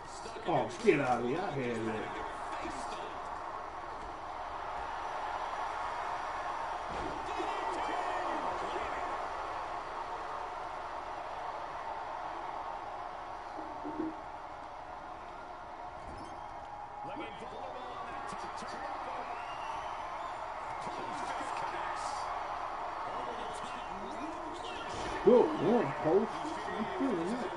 Stuck Oh, against get out of here. I had that. face stunned. Looking vulnerable on that top turnbuckle. Close fist connects. Over the top. Ruthless. Good one, Post. I'm feeling that.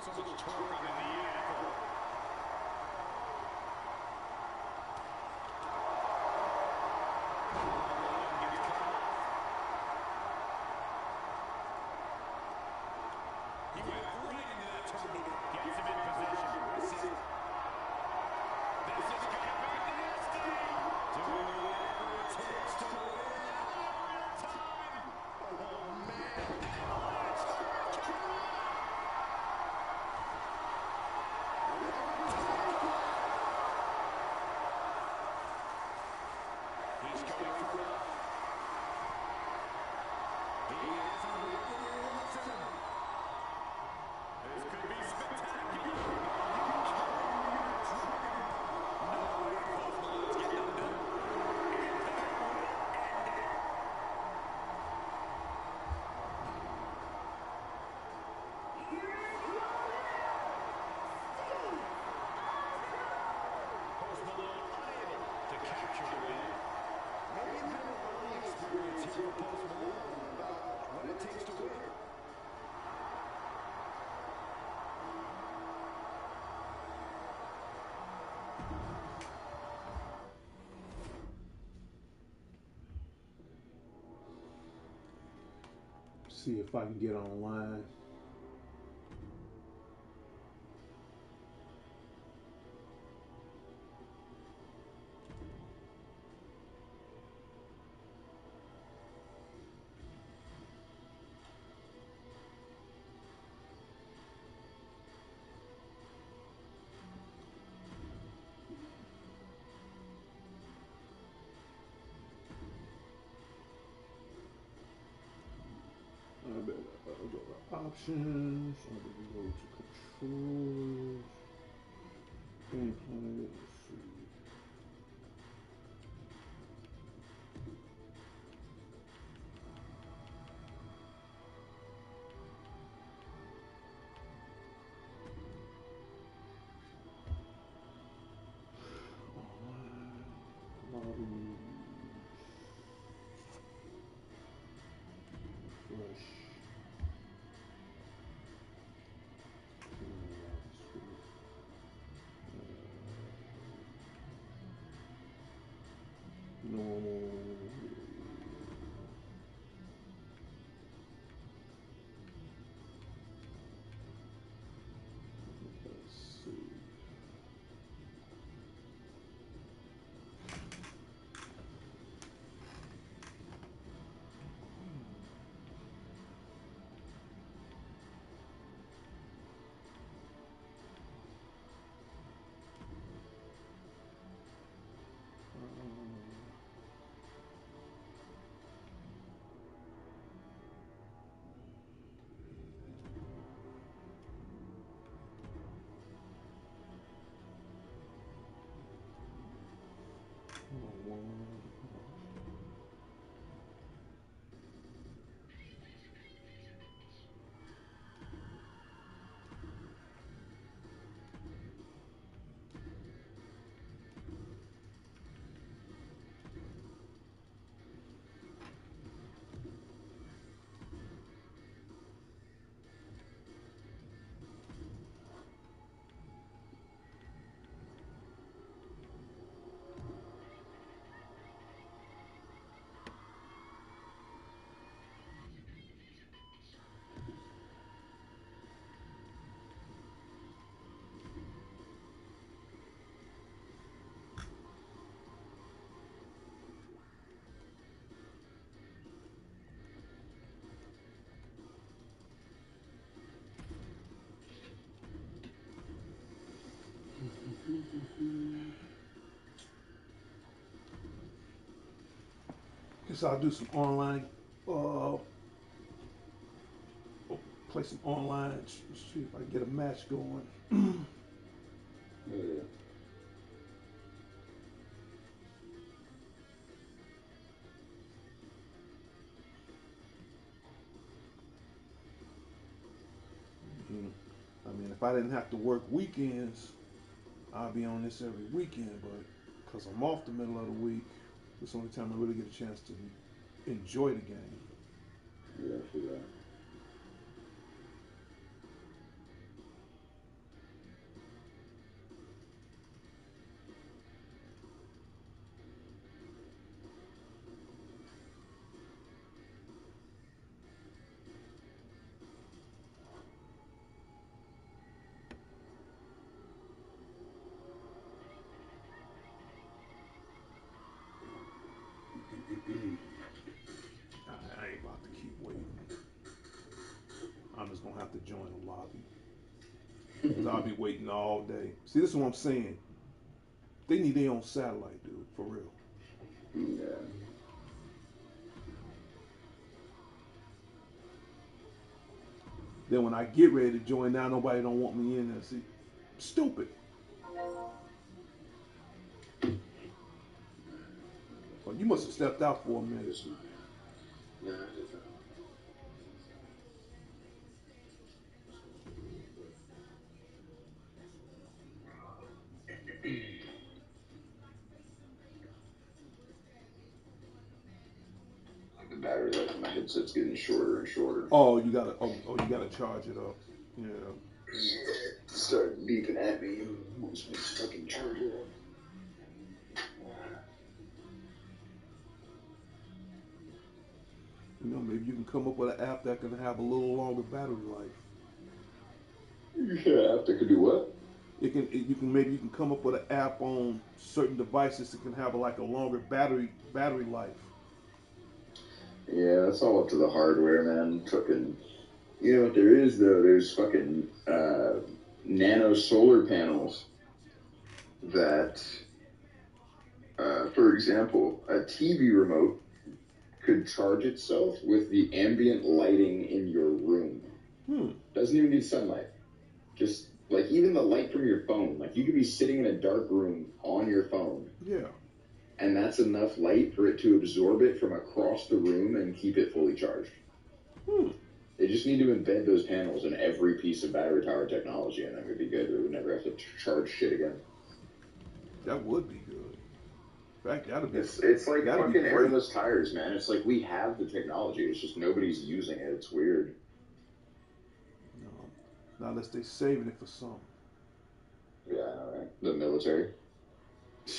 So much torque on the ankle. Malone gets cut off. He went right into that turnbuckle. Gets him in position. This is gonna be nasty. Doing whatever it takes to win in real time. Oh man. He's going for it. He is a revolution. This could be spectacular. No way Post Malone's getting undone. Post Malone unable to capture the win. Maybe a bit of learning experience here for Post Malone about what it takes to win. See if I can get online. I better go to options. I better go to controls. Gameplay. Let's see. Online. Lobby. Fresh. Normal. Let's see. Guess I'll do some online, uh, play some online, see if I can get a match going. Yeah. I mean, if I didn't have to work weekends, I'd be on this every weekend. But because I'm off the middle of the week, it's the only time I really get a chance to enjoy the game. Yeah, I feel that. I ain't about to keep waiting. I'm just gonna have to join the lobby because I'll be waiting all day. See, this is what I'm saying. They need their own satellite, dude, for real. Yeah. Then when I get ready to join, now nobody don't want me in there. See, stupid. Well, you must have stepped out for a minute. Nah, I just like the battery life on my headset's getting shorter and shorter. You gotta charge it up. Yeah. Start beeping at me. Wants me to fucking charge it up. You know, maybe you can come up with an app that can have a little longer battery life. Yeah, app that could do what? You can come up with an app on certain devices that can have like a longer battery life. Yeah, that's all up to the hardware, man. Fucking, you know what there is though? There's fucking nano solar panels that, for example, a TV remote could charge itself with the ambient lighting in your room. Hmm. Doesn't even need sunlight. Just like even the light from your phone. Like you could be sitting in a dark room on your phone, Yeah. and that's enough light for it to absorb it from across the room and keep it fully charged. Hmm. They just need to embed those panels in every piece of battery powered technology, and then we'd be good. We would never have to charge shit again. That would be good. In fact, It's like that'd be fucking great. airless tires, man. It's like we have the technology. It's just nobody's using it. It's weird. No, not unless they saving it for some. Yeah, I know, right? The military.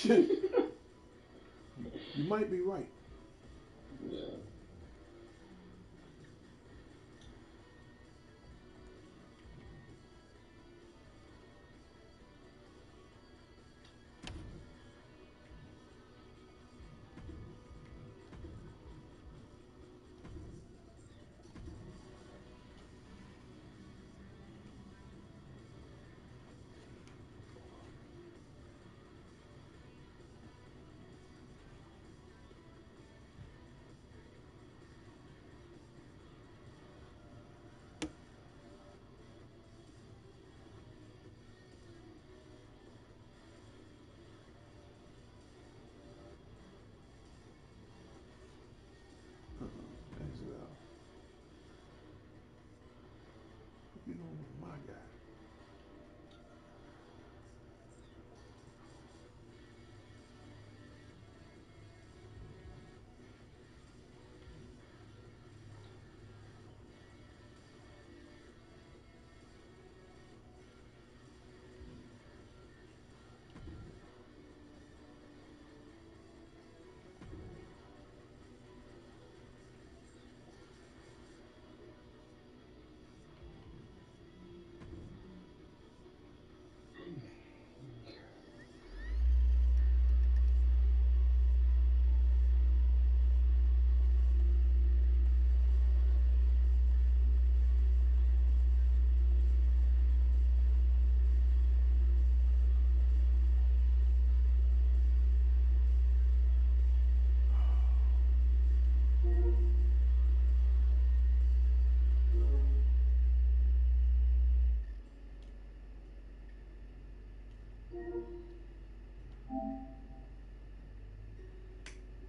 You might be right. Yeah.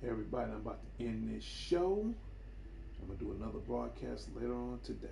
Everybody, I'm about to end this show. I'm going to do another broadcast later on today.